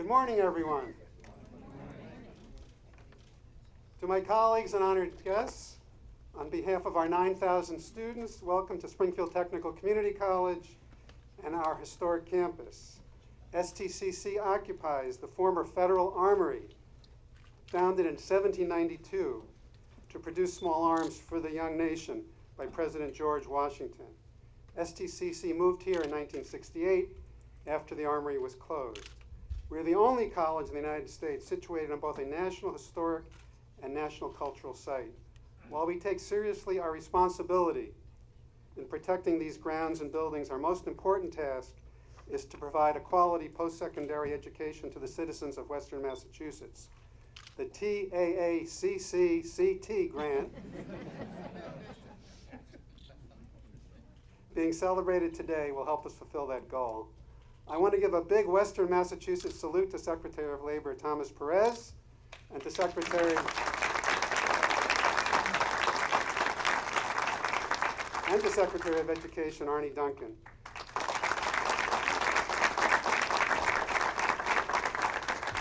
Good morning, everyone. To my colleagues and honored guests, on behalf of our 9,000 students, welcome to Springfield Technical Community College and our historic campus. STCC occupies the former Federal Armory, founded in 1792 to produce small arms for the young nation by President George Washington. STCC moved here in 1968 after the Armory was closed. We're the only college in the United States situated on both a national historic and national cultural site. While we take seriously our responsibility in protecting these grounds and buildings, our most important task is to provide a quality post-secondary education to the citizens of Western Massachusetts. The TAACCCT grant being celebrated today will help us fulfill that goal. I want to give a big Western Massachusetts salute to Secretary of Labor Thomas Perez and to Secretary of Education Arnie Duncan.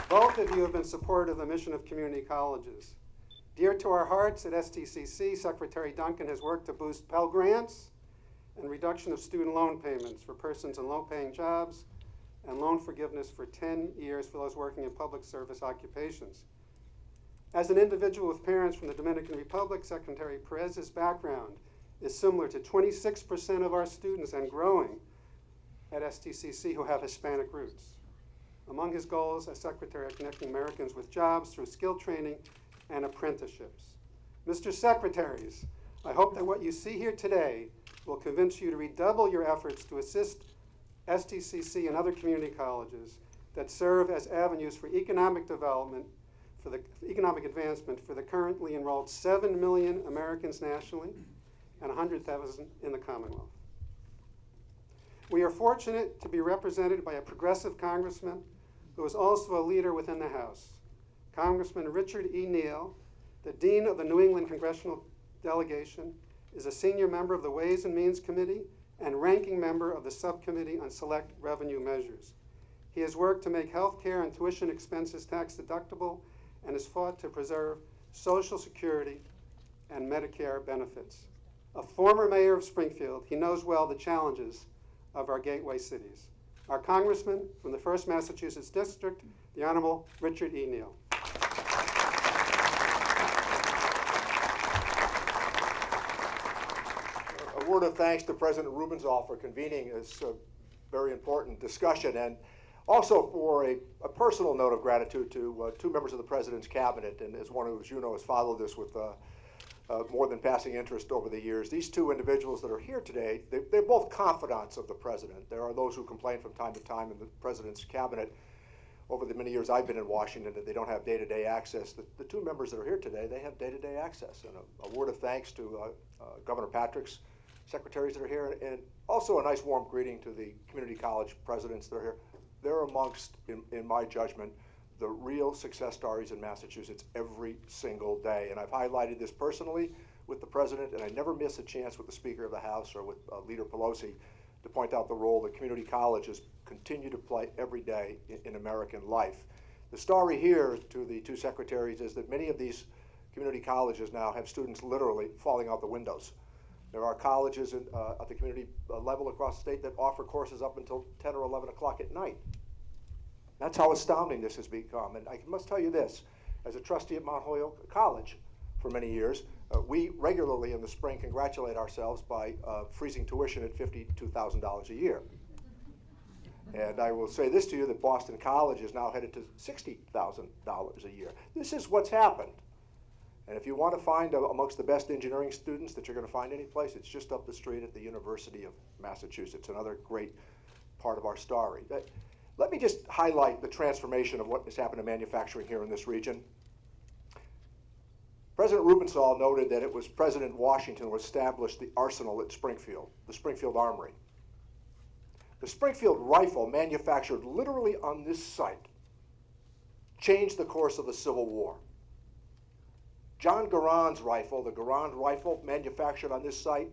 Both of you have been supportive of the mission of community colleges. Dear to our hearts at STCC, Secretary Duncan has worked to boost Pell Grants and reduction of student loan payments for persons in low-paying jobs and loan forgiveness for 10 years for those working in public service occupations. As an individual with parents from the Dominican Republic, Secretary Perez's background is similar to 26% of our students and growing at STCC who have Hispanic roots. Among his goals as Secretary are connecting Americans with jobs through skill training and apprenticeships. Mr. Secretaries, I hope that what you see here today will convince you to redouble your efforts to assist STCC and other community colleges that serve as avenues for economic development, for the economic advancement for the currently enrolled 7 million Americans nationally and 100,000 in the Commonwealth. We are fortunate to be represented by a progressive congressman who is also a leader within the House. Congressman Richard E. Neal, the Dean of the New England Congressional Delegation, is a senior member of the Ways and Means Committee and ranking member of the Subcommittee on Select Revenue Measures. He has worked to make health care and tuition expenses tax deductible and has fought to preserve Social Security and Medicare benefits. A former mayor of Springfield, he knows well the challenges of our gateway cities. Our congressman from the 1st Massachusetts District, the Honorable Richard E. Neal. A word of thanks to President Rubenzahl for convening this very important discussion, and also for a personal note of gratitude to two members of the President's cabinet, and as one who, as you know, has followed this with more than passing interest over the years. These two individuals that are here today, they're both confidants of the President. There are those who complain from time to time in the President's cabinet over the many years I've been in Washington that they don't have day-to-day access. The two members that are here today, they have day-to-day access. And a word of thanks to Governor Patrick's secretaries that are here, and also a nice warm greeting to the community college presidents that are here. They're amongst, in my judgment, the real success stories in Massachusetts every single day. And I've highlighted this personally with the President, and I never miss a chance with the Speaker of the House or with Leader Pelosi to point out the role that community colleges continue to play every day in American life. The story here to the two secretaries is that many of these community colleges now have students literally falling out the windows. There are colleges at the community level across the state that offer courses up until 10 or 11 o'clock at night. That's how astounding this has become. And I must tell you this, as a trustee at Mount Holyoke College for many years, we regularly in the spring congratulate ourselves by freezing tuition at $52,000 a year. And I will say this to you, that Boston College is now headed to $60,000 a year. This is what's happened. And if you want to find amongst the best engineering students that you're going to find any place, it's just up the street at the University of Massachusetts, another great part of our story. Let me just highlight the transformation of what has happened to manufacturing here in this region. President Rubenzahl noted that it was President Washington who established the arsenal at Springfield, the Springfield Armory. The Springfield rifle, manufactured literally on this site, changed the course of the Civil War. John Garand's rifle, the Garand rifle manufactured on this site,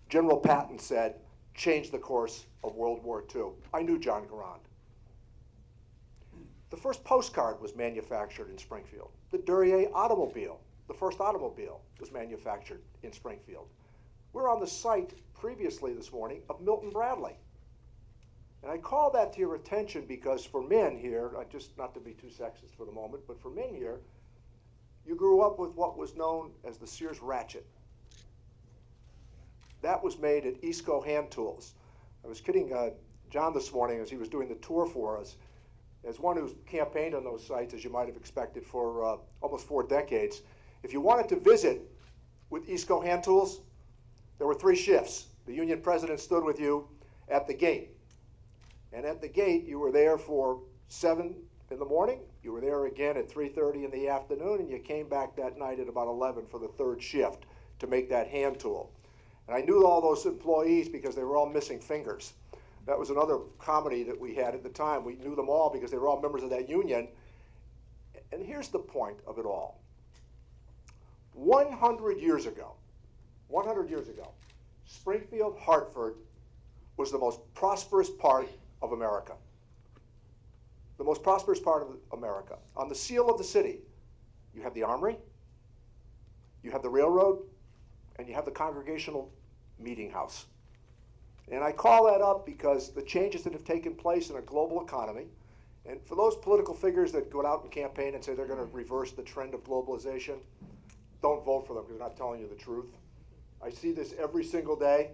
General Patton said, changed the course of World War II. I knew John Garand. The first postcard was manufactured in Springfield. The Duryea automobile, the first automobile, was manufactured in Springfield. We're on the site previously this morning of Milton Bradley. And I call that to your attention because for men here, just not to be too sexist for the moment, but for men here, you grew up with what was known as the Sears ratchet. That was made at Eastco Hand Tools. I was kidding John this morning as he was doing the tour for us. As one who's campaigned on those sites, as you might have expected, for almost 4 decades, if you wanted to visit with Eastco Hand Tools, there were 3 shifts. The union president stood with you at the gate. And at the gate, you were there for 7 in the morning, you were there again at 3:30 in the afternoon, and you came back that night at about 11 for the 3rd shift to make that hand tool. And I knew all those employees because they were all missing fingers. That was another comedy that we had at the time. We knew them all because they were all members of that union. And here's the point of it all. 100 years ago, Springfield, Hartford was the most prosperous part of America. The most prosperous part of America. On the seal of the city, you have the Armory, you have the railroad, and you have the Congregational Meeting House. And I call that up because the changes that have taken place in a global economy, and for those political figures that go out and campaign and say they're going to reverse the trend of globalization, don't vote for them because they're not telling you the truth. I see this every single day.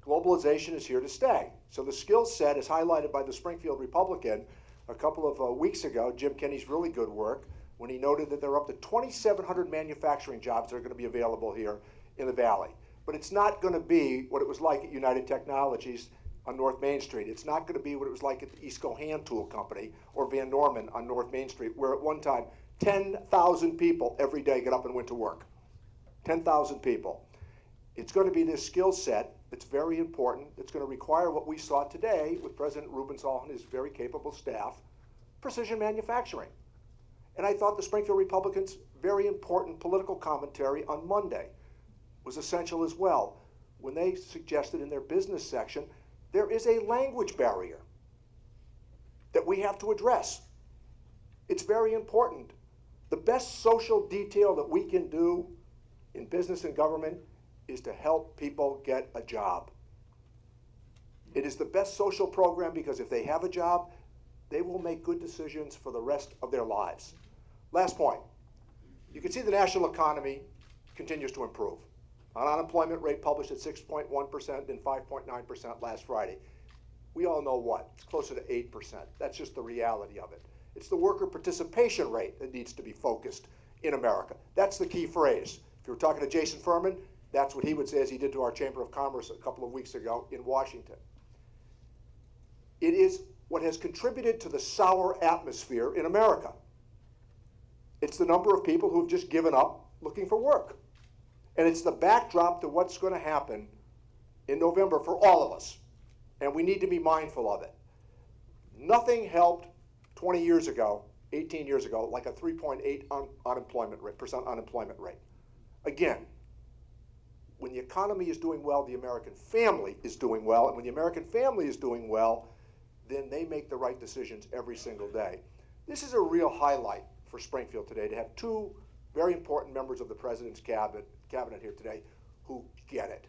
Globalization is here to stay. So the skill set is highlighted by the Springfield Republican a couple of weeks ago, Jim Kenney's really good work, when he noted that there are up to 2,700 manufacturing jobs that are going to be available here in the Valley. But it's not going to be what it was like at United Technologies on North Main Street. It's not going to be what it was like at the Eastco Hand Tool Company or Van Norman on North Main Street, where at one time 10,000 people every day get up and went to work. 10,000 people. It's going to be this skill set that's very important. It's going to require what we saw today with President Rubenthal and his very capable staff, precision manufacturing. And I thought the Springfield Republicans' very important political commentary on Monday was essential as well, when they suggested in their business section, there is a language barrier that we have to address. It's very important. The best social detail that we can do in business and government is to help people get a job. It is the best social program because if they have a job, they will make good decisions for the rest of their lives. Last point. You can see the national economy continues to improve. An unemployment rate published at 6.1% and 5.9% last Friday. We all know what? It's closer to 8%. That's just the reality of it. It's the worker participation rate that needs to be focused in America. That's the key phrase. If you were talking to Jason Furman, that's what he would say as he did to our Chamber of Commerce a couple of weeks ago in Washington. It is what has contributed to the sour atmosphere in America. It's the number of people who have just given up looking for work. And it's the backdrop to what's going to happen in November for all of us. And we need to be mindful of it. Nothing helped 20 years ago, 18 years ago, like a 3.8% unemployment rate. Again, when the economy is doing well, the American family is doing well. And when the American family is doing well, then they make the right decisions every single day. This is a real highlight for Springfield today, to have 2 very important members of the President's cabinet here today who get it,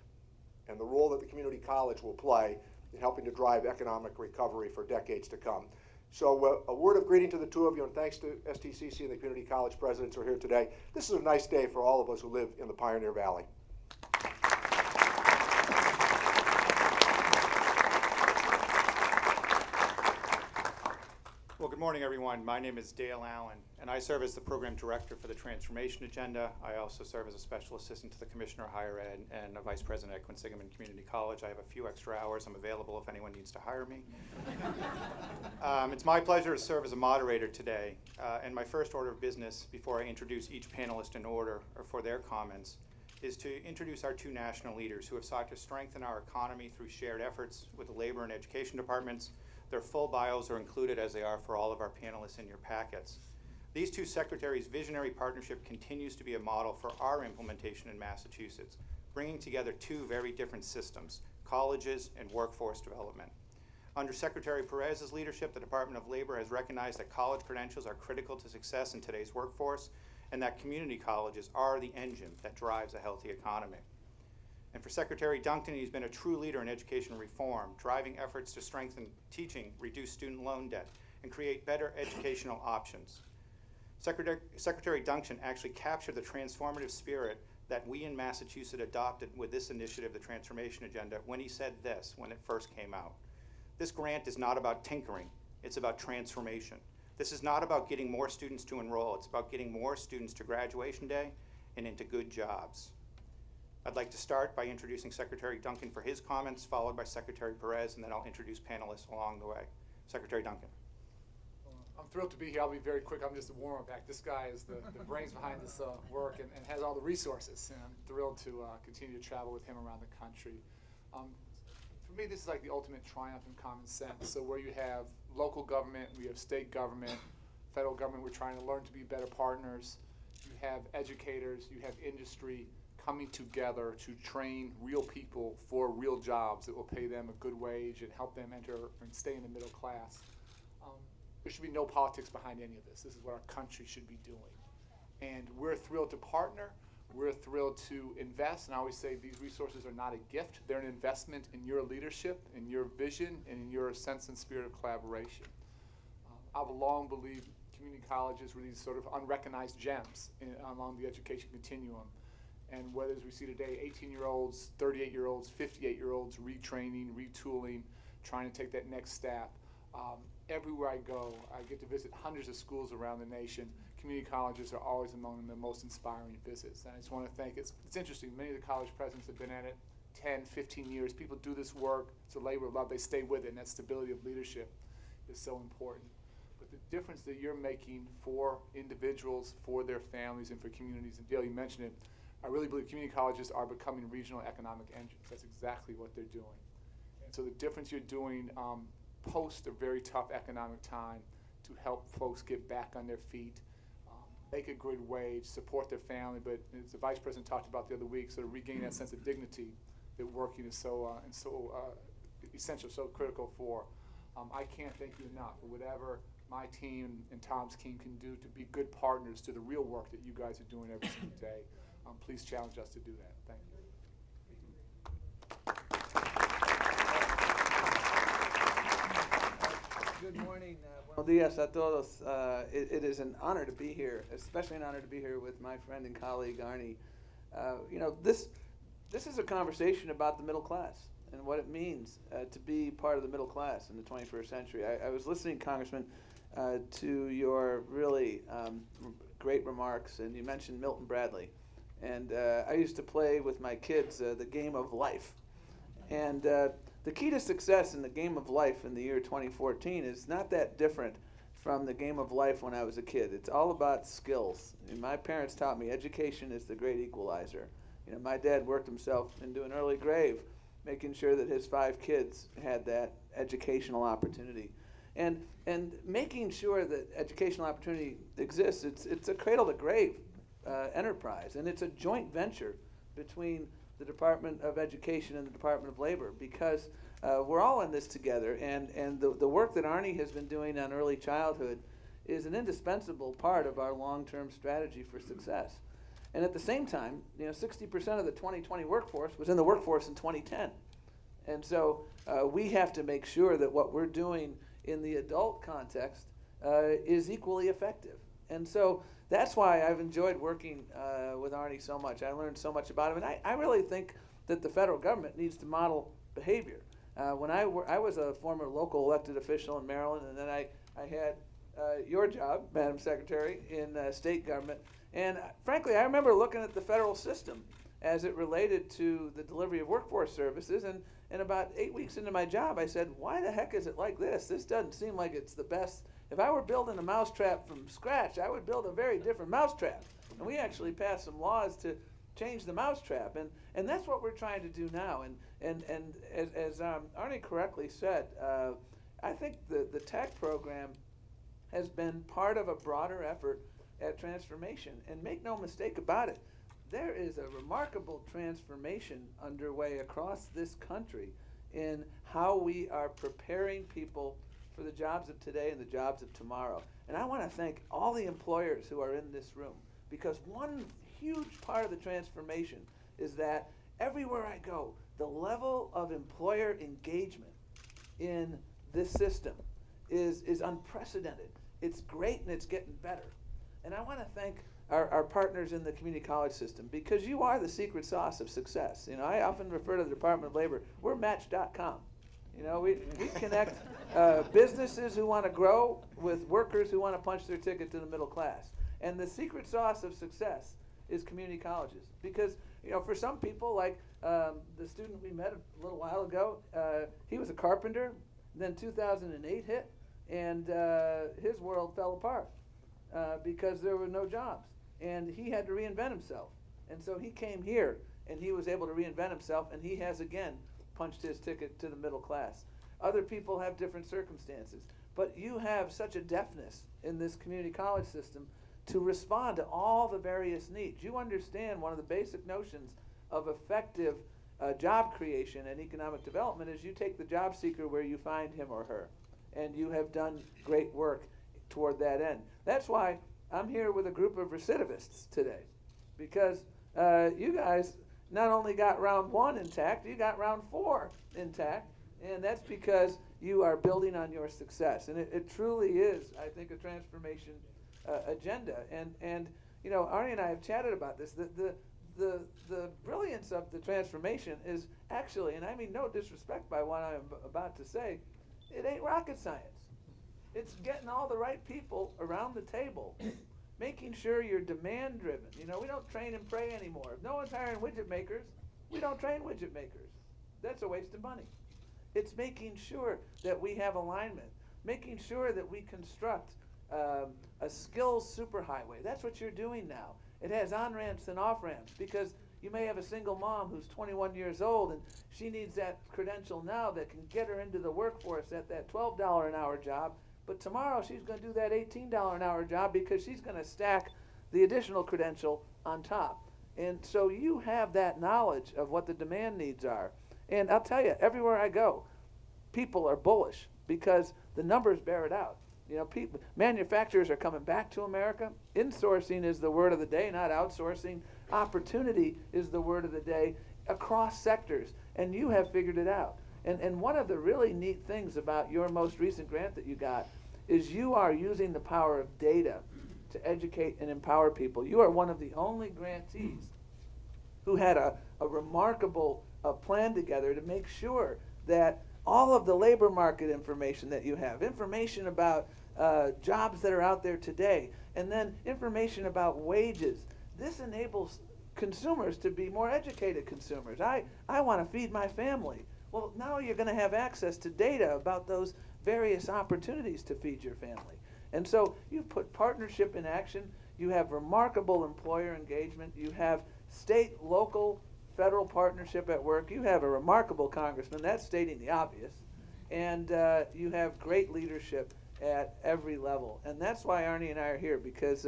and the role that the community college will play in helping to drive economic recovery for decades to come. So a word of greeting to the 2 of you, and thanks to STCC and the community college presidents who are here today. This is a nice day for all of us who live in the Pioneer Valley. Well, good morning, everyone. My name is Dale Allen, and I serve as the Program Director for the Transformation Agenda. I also serve as a Special Assistant to the Commissioner of Higher Ed and a Vice President at Quinsigamond Community College. I have a few extra hours. I'm available if anyone needs to hire me. It's my pleasure to serve as a moderator today. And my first order of business, before I introduce each panelist in order or for their comments, is to introduce our 2 national leaders who have sought to strengthen our economy through shared efforts with the Labor and Education Departments. Their full bios are included, as they are for all of our panelists in your packets. These 2 secretaries' visionary partnership continues to be a model for our implementation in Massachusetts, bringing together 2 very different systems, colleges and workforce development. Under Secretary Perez's leadership, the Department of Labor has recognized that college credentials are critical to success in today's workforce, and that community colleges are the engine that drives a healthy economy. And for Secretary Duncan, he's been a true leader in education reform, driving efforts to strengthen teaching, reduce student loan debt, and create better educational options. Secretary Duncan actually captured the transformative spirit that we in Massachusetts adopted with this initiative, the Transformation Agenda, when he said this, when it first came out. This grant is not about tinkering, it's about transformation. This is not about getting more students to enroll, it's about getting more students to graduation day and into good jobs. I'd like to start by introducing Secretary Duncan for his comments, followed by Secretary Perez, and then I'll introduce panelists along the way. Secretary Duncan. I'm thrilled to be here. I'll be very quick. I'm just a warm-up act. This guy is the brains behind this work and has all the resources, and I'm thrilled to continue to travel with him around the country. For me, this is like the ultimate triumph in common sense. So where you have local government, we have state government, federal government, we're trying to learn to be better partners. You have educators, you have industry coming together to train real people for real jobs that will pay them a good wage and help them enter and stay in the middle class. There should be no politics behind any of this. This is what our country should be doing. And we're thrilled to partner. We're thrilled to invest. And I always say these resources are not a gift. They're an investment in your leadership, in your vision, and in your sense and spirit of collaboration. I've long believed community colleges were these sort of unrecognized gems along the education continuum. And whether, as we see today, 18-year-olds, 38-year-olds, 58-year-olds retraining, retooling, trying to take that next step. Everywhere I go, I get to visit hundreds of schools around the nation. Community colleges are always among the most inspiring visits. And I just want to thank, it's interesting, many of the college presidents have been at it 10, 15 years. People do this work, it's a labor of love, they stay with it, and that stability of leadership is so important. But the difference that you're making for individuals, for their families, and for communities, and Dale, you mentioned it, I really believe community colleges are becoming regional economic engines. That's exactly what they're doing. And so the difference you're doing post a very tough economic time to help folks get back on their feet, make a good wage, support their family, but as the Vice President talked about the other week, sort of regaining that sense of dignity that working is so essential, so critical for. I can't thank you enough for whatever my team and Tom's team can do to be good partners to the real work that you guys are doing every single day. Please challenge us to do that. Thank you. Good morning. Buenos dias a todos. It is an honor to be here, especially an honor to be here with my friend and colleague, Arnie. You know, this is a conversation about the middle class and what it means to be part of the middle class in the 21st century. I was listening, Congressman, to your really great remarks, and you mentioned Milton Bradley. And I used to play with my kids the game of life. And the key to success in the game of life in the year 2014 is not that different from the game of life when I was a kid. It's all about skills. And my parents taught me education is the great equalizer. You know, my dad worked himself into an early grave, making sure that his 5 kids had that educational opportunity. And making sure that educational opportunity exists, it's a cradle to grave enterprise, and it's a joint venture between the Department of Education and the Department of Labor, because we're all in this together, and the work that Arnie has been doing on early childhood is an indispensable part of our long-term strategy for success. And at the same time, you know, 60% of the 2020 workforce was in the workforce in 2010. And so we have to make sure that what we're doing in the adult context is equally effective. And so that's why I've enjoyed working with Arnie so much. I learned so much about him, and I really think that the federal government needs to model behavior. When I was a former local elected official in Maryland, and then I had your job, Madam Secretary, in state government. And frankly, I remember looking at the federal system as it related to the delivery of workforce services, and about 8 weeks into my job, I said, why the heck is it like this? This doesn't seem like it's the best. If I were building a mousetrap from scratch, I would build a very different mousetrap. And we actually passed some laws to change the mousetrap, and that's what we're trying to do now. And as Arnie correctly said, I think the TAC program has been part of a broader effort at transformation. And make no mistake about it, there is a remarkable transformation underway across this country in how we are preparing people for the jobs of today and the jobs of tomorrow. And I want to thank all the employers who are in this room, because one huge part of the transformation is that everywhere I go, the level of employer engagement in this system is unprecedented. It's great and it's getting better. And I want to thank our partners in the community college system, because you are the secret sauce of success. You know, I often refer to the Department of Labor, we're Match.com. You know, we connect businesses who want to grow with workers who want to punch their ticket to the middle class. And the secret sauce of success is community colleges. Because, you know, for some people, like the student we met a little while ago, he was a carpenter, then 2008 hit, and his world fell apart because there were no jobs. And he had to reinvent himself. And so he came here, and he was able to reinvent himself, and he has, again, punched his ticket to the middle class. Other people have different circumstances. But you have such a deftness in this community college system to respond to all the various needs. You understand one of the basic notions of effective job creation and economic development is you take the job seeker where you find him or her. And you have done great work toward that end. That's why I'm here with a group of recidivists today, because you guys not only got round 1 intact, you got round 4 intact, and that's because you are building on your success. And it truly is, I think, a transformation agenda. And you know, Arnie and I have chatted about this. The brilliance of the transformation is actually, and I mean no disrespect by what I'm about to say, it ain't rocket science. It's getting all the right people around the table, making sure you're demand driven. You know, we don't train and pray anymore. If no one's hiring widget makers, we don't train widget makers. That's a waste of money. It's making sure that we have alignment, making sure that we construct a skills superhighway. That's what you're doing now. It has on-ramps and off-ramps, because you may have a single mom who's 21 years old and she needs that credential now that can get her into the workforce at that $12 an hour job. But tomorrow she's going to do that $18 an hour job because she's going to stack the additional credential on top. And so you have that knowledge of what the demand needs are. And I'll tell you, everywhere I go, people are bullish because the numbers bear it out. You know, manufacturers are coming back to America. Insourcing is the word of the day, not outsourcing. Opportunity is the word of the day across sectors, and you have figured it out. And one of the really neat things about your most recent grant that you got is you are using the power of data to educate and empower people. You are one of the only grantees who had a remarkable plan together to make sure that all of the labor market information that you have, information about jobs that are out there today, and then information about wages. This enables consumers to be more educated consumers. I want to feed my family. Well, now you're going to have access to data about those various opportunities to feed your family. And so you've put partnership in action. You have remarkable employer engagement. You have state, local, federal partnership at work. You have a remarkable congressman. That's stating the obvious. And you have great leadership at every level. And that's why Arnie and I are here, because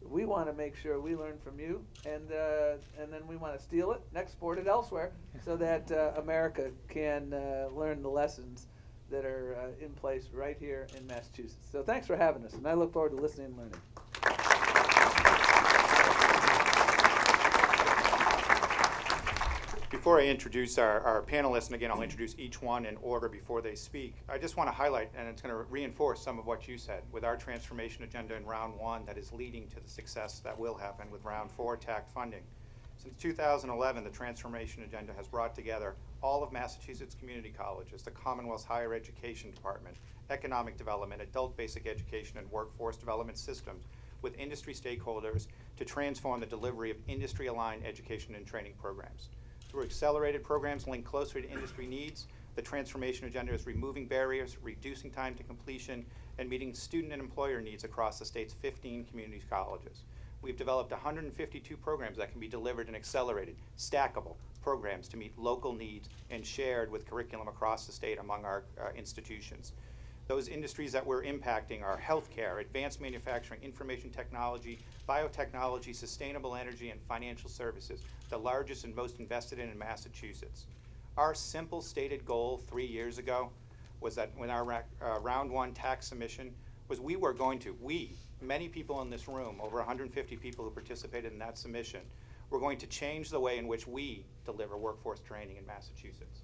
we want to make sure we learn from you, and then we want to steal it and export it elsewhere so that America can learn the lessons that are in place right here in Massachusetts. So thanks for having us, and I look forward to listening and learning. Before I introduce our panelists, and again, I'll introduce each one in order before they speak, I just want to highlight, and it's going to reinforce some of what you said, with our transformation agenda in round 1 that is leading to the success that will happen with round 4 TAC funding. Since 2011, the transformation agenda has brought together all of Massachusetts community colleges, the Commonwealth's higher education department, economic development, adult basic education, and workforce development systems with industry stakeholders to transform the delivery of industry-aligned education and training programs. Through accelerated programs linked closer to industry needs, the transformation agenda is removing barriers, reducing time to completion, and meeting student and employer needs across the state's 15 community colleges. We've developed 152 programs that can be delivered in accelerated, stackable programs to meet local needs and shared with curriculum across the state among our institutions. Those industries that we're impacting are healthcare, advanced manufacturing, information technology, biotechnology, sustainable energy, and financial services, the largest and most invested in Massachusetts. Our simple stated goal 3 years ago was that when our round one tax submission was many people in this room, over 150 people who participated in that submission, were going to change the way in which we deliver workforce training in Massachusetts.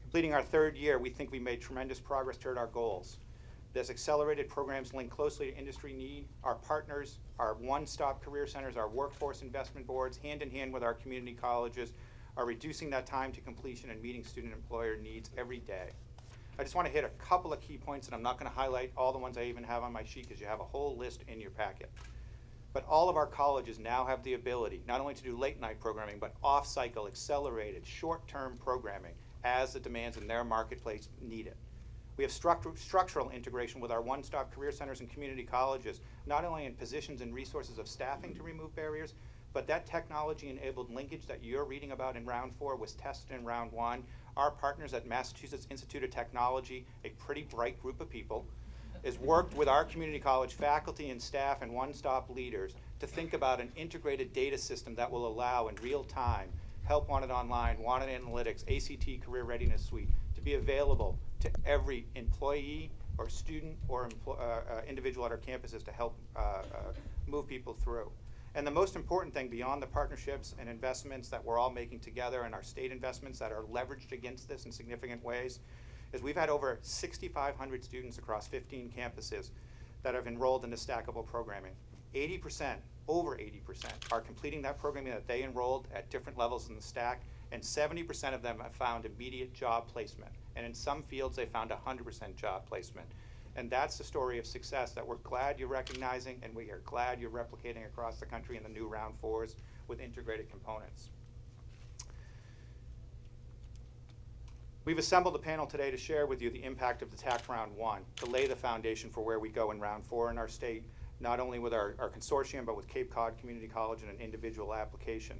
Completing our 3rd year, we think we made tremendous progress toward our goals. This accelerated programs link closely to industry need. Our partners, our one-stop career centers, our workforce investment boards, hand in hand with our community colleges, are reducing that time to completion and meeting student employer needs every day. I just want to hit a couple of key points, and I'm not going to highlight all the ones I even have on my sheet because you have a whole list in your packet. But all of our colleges now have the ability not only to do late night programming, but off-cycle, accelerated, short-term programming as the demands in their marketplace need it. We have structural integration with our one-stop career centers and community colleges, not only in positions and resources of staffing to remove barriers, but that technology-enabled linkage that you're reading about in round 4 was tested in round 1. Our partners at Massachusetts Institute of Technology, a pretty bright group of people, has worked with our community college faculty and staff and one-stop leaders to think about an integrated data system that will allow in real time Help Wanted Online, Wanted Analytics, ACT Career Readiness Suite to be available to every employee or student or individual at our campuses to help move people through. And the most important thing beyond the partnerships and investments that we're all making together and our state investments that are leveraged against this in significant ways is we've had over 6,500 students across 15 campuses that have enrolled in the stackable programming. 80%, over 80%, are completing that programming that they enrolled at different levels in the stack, and 70% of them have found immediate job placement. And in some fields, they found 100% job placement. And that's the story of success that we're glad you're recognizing, and we are glad you're replicating across the country in the new round 4s with integrated components. We've assembled a panel today to share with you the impact of the TAC round 1, to lay the foundation for where we go in round 4 in our state, not only with our consortium, but with Cape Cod Community College and an individual application.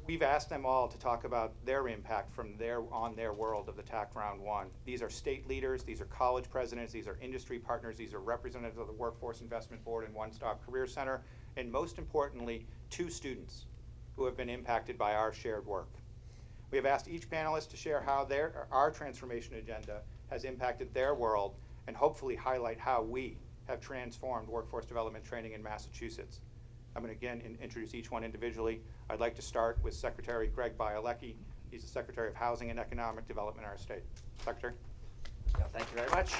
We've asked them all to talk about their impact on their world of the TAC round 1. These are state leaders, these are college presidents, these are industry partners, these are representatives of the Workforce Investment Board and One Stop Career Center, and most importantly, 2 students who have been impacted by our shared work. We have asked each panelist to share how our transformation agenda has impacted their world and hopefully highlight how we have transformed workforce development training in Massachusetts. I'm going to again introduce each one individually. I'd like to start with Secretary Greg Bielecki. He's the Secretary of Housing and Economic Development in our state. Secretary. Well, thank you very much.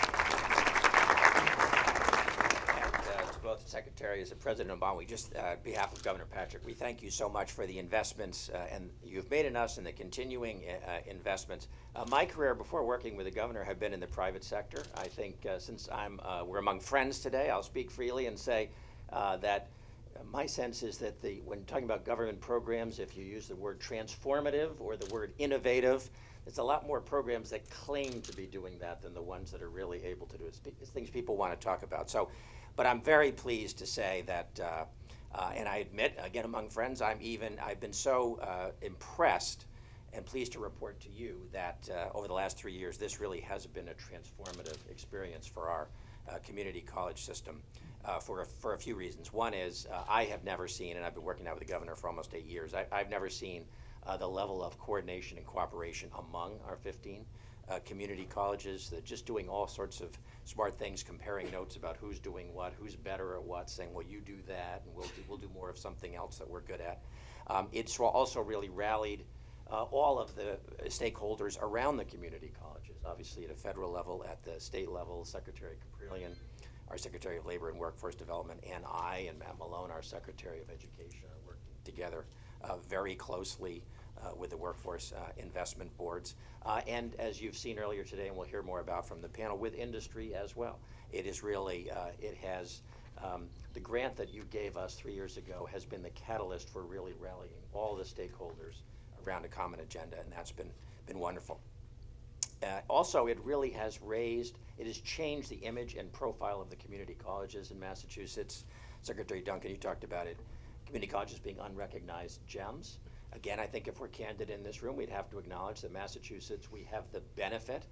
And to both the secretaries and President Obama, we just, on behalf of Governor Patrick, we thank you so much for the investments and you've made in us and the continuing investments. My career before working with the governor had been in the private sector. I think since we're among friends today, I'll speak freely and say that my sense is that when talking about government programs, if you use the word transformative or the word innovative, there's a lot more programs that claim to be doing that than the ones that are really able to do it. It's things people want to talk about. So, but I'm very pleased to say that, and I admit, again, among friends, I've been so impressed and pleased to report to you that over the last 3 years, this really has been a transformative experience for our community college system. For a few reasons. One is I have never seen, and I've been working now with the governor for almost 8 years, I've never seen the level of coordination and cooperation among our 15 community colleges, just doing all sorts of smart things, comparing notes about who's doing what, who's better at what, saying, well, you do that, and we'll do more of something else that we're good at. It's also really rallied all of the stakeholders around the community colleges, obviously at a federal level, at the state level, Secretary Caprillion, our Secretary of Labor and Workforce Development, and I and Matt Malone, our Secretary of Education, are working together very closely with the workforce investment boards. And as you've seen earlier today, and we'll hear more about from the panel, with industry as well. It is really, the grant that you gave us 3 years ago has been the catalyst for really rallying all the stakeholders around a common agenda, and that's been wonderful. Also, it really has changed the image and profile of the community colleges in Massachusetts. Secretary Duncan, you talked about it, community colleges being unrecognized gems. Again, I think if we're candid in this room, we'd have to acknowledge that Massachusetts, we have the benefit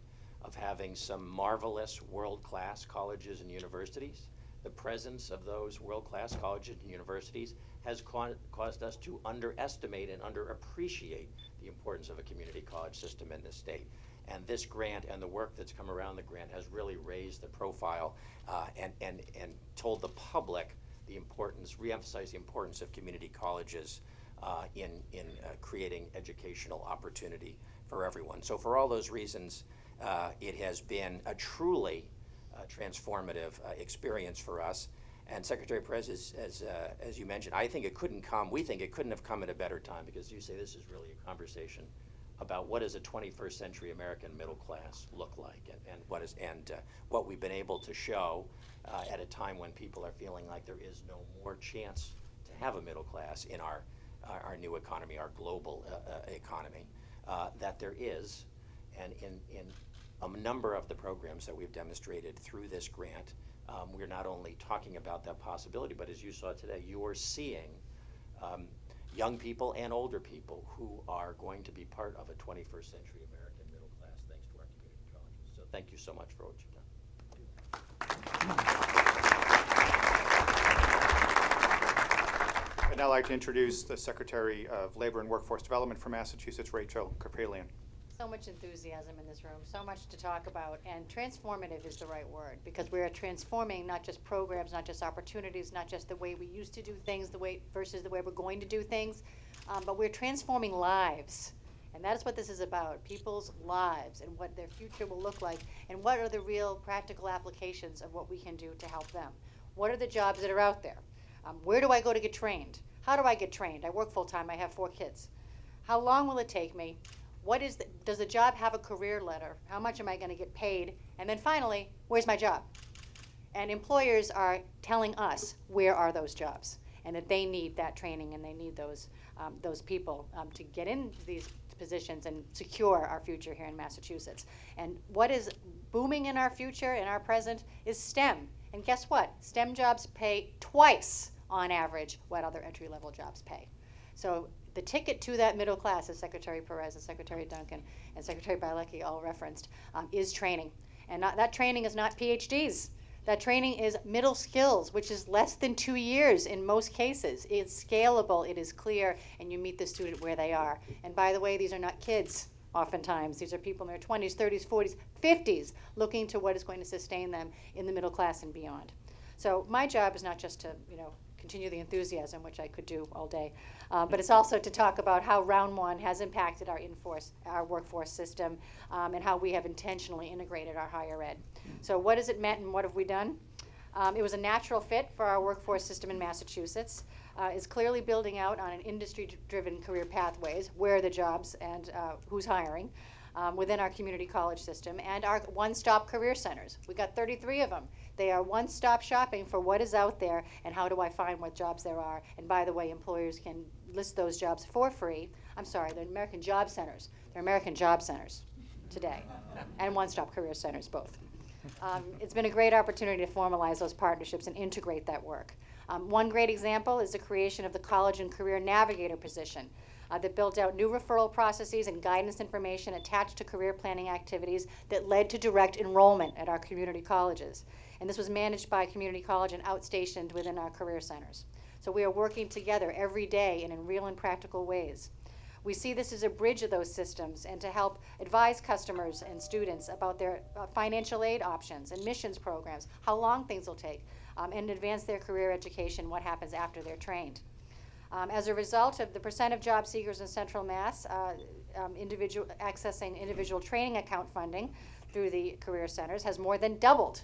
of having some marvelous world-class colleges and universities the presence of those world-class colleges and universities has caused us to underestimate and underappreciate the importance of a community college system in this state. And this grant and the work that's come around the grant has really raised the profile and told the public the importance, re-emphasized the importance of community colleges in creating educational opportunity for everyone. So for all those reasons, it has been a truly transformative experience for us. And Secretary Perez, as you mentioned, we think it couldn't have come at a better time, because you say this is really a conversation about what does a 21st century American middle class look like, and what we've been able to show at a time when people are feeling like there is no more chance to have a middle class in our new economy, our global economy, that there is. And in a number of the programs that we've demonstrated through this grant, we're not only talking about that possibility, but as you saw today, you are seeing young people and older people who are going to be part of a 21st century American middle class thanks to our community colleges. So thank you so much for what you've done. I'd now like to introduce the Secretary of Labor and Workforce Development for Massachusetts, Rachel Karpelian. So much enthusiasm in this room, so much to talk about, and transformative is the right word, because we are transforming not just programs, not just opportunities, not just the way we used to do things versus the way we're going to do things, but we're transforming lives. And that is what this is about, people's lives and what their future will look like, and what are the real practical applications of what we can do to help them. What are the jobs that are out there? Where do I go to get trained? How do I get trained? I work full-time, I have 4 kids. How long will it take me? Does the job have a career letter? How much am I going to get paid? And then finally, where's my job? And employers are telling us where are those jobs, and that they need that training, and they need those people to get into these positions and secure our future here in Massachusetts. And what is booming in our future, in our present, is STEM. And guess what? STEM jobs pay twice on average what other entry-level jobs pay. So the ticket to that middle class, as Secretary Perez and Secretary Duncan and Secretary Bielecki all referenced, is training. And that training is not PhDs. That training is middle skills, which is less than 2 years in most cases. It's scalable, it is clear, and you meet the student where they are. And by the way, these are not kids oftentimes. These are people in their 20s, 30s, 40s, 50s looking to what is going to sustain them in the middle class and beyond. So my job is not just to, continue the enthusiasm, which I could do all day, but it's also to talk about how Round 1 has impacted our workforce system, and how we have intentionally integrated our higher ed. So what has it meant, and what have we done? It was a natural fit for our workforce system in Massachusetts. It's clearly building out on an industry-driven career pathways, where are the jobs and who's hiring, within our community college system, and our one-stop career centers. We've got 33 of them. They are one-stop shopping for what is out there and how do I find what jobs there are. And by the way, employers can list those jobs for free. I'm sorry, they're American Job Centers. They're American Job Centers today, and one-stop career centers both. It's been a great opportunity to formalize those partnerships and integrate that work. One great example is the creation of the College and Career Navigator position that built out new referral processes and guidance information attached to career planning activities that led to direct enrollment at our community colleges. And this was managed by a community college and outstationed within our career centers. So we are working together every day and in real and practical ways. We see this as a bridge of those systems and to help advise customers and students about their financial aid options, admissions programs, how long things will take, and advance their career education, what happens after they're trained. As a result of the percent of job seekers in Central Mass accessing individual training account funding through the career centers has more than doubled.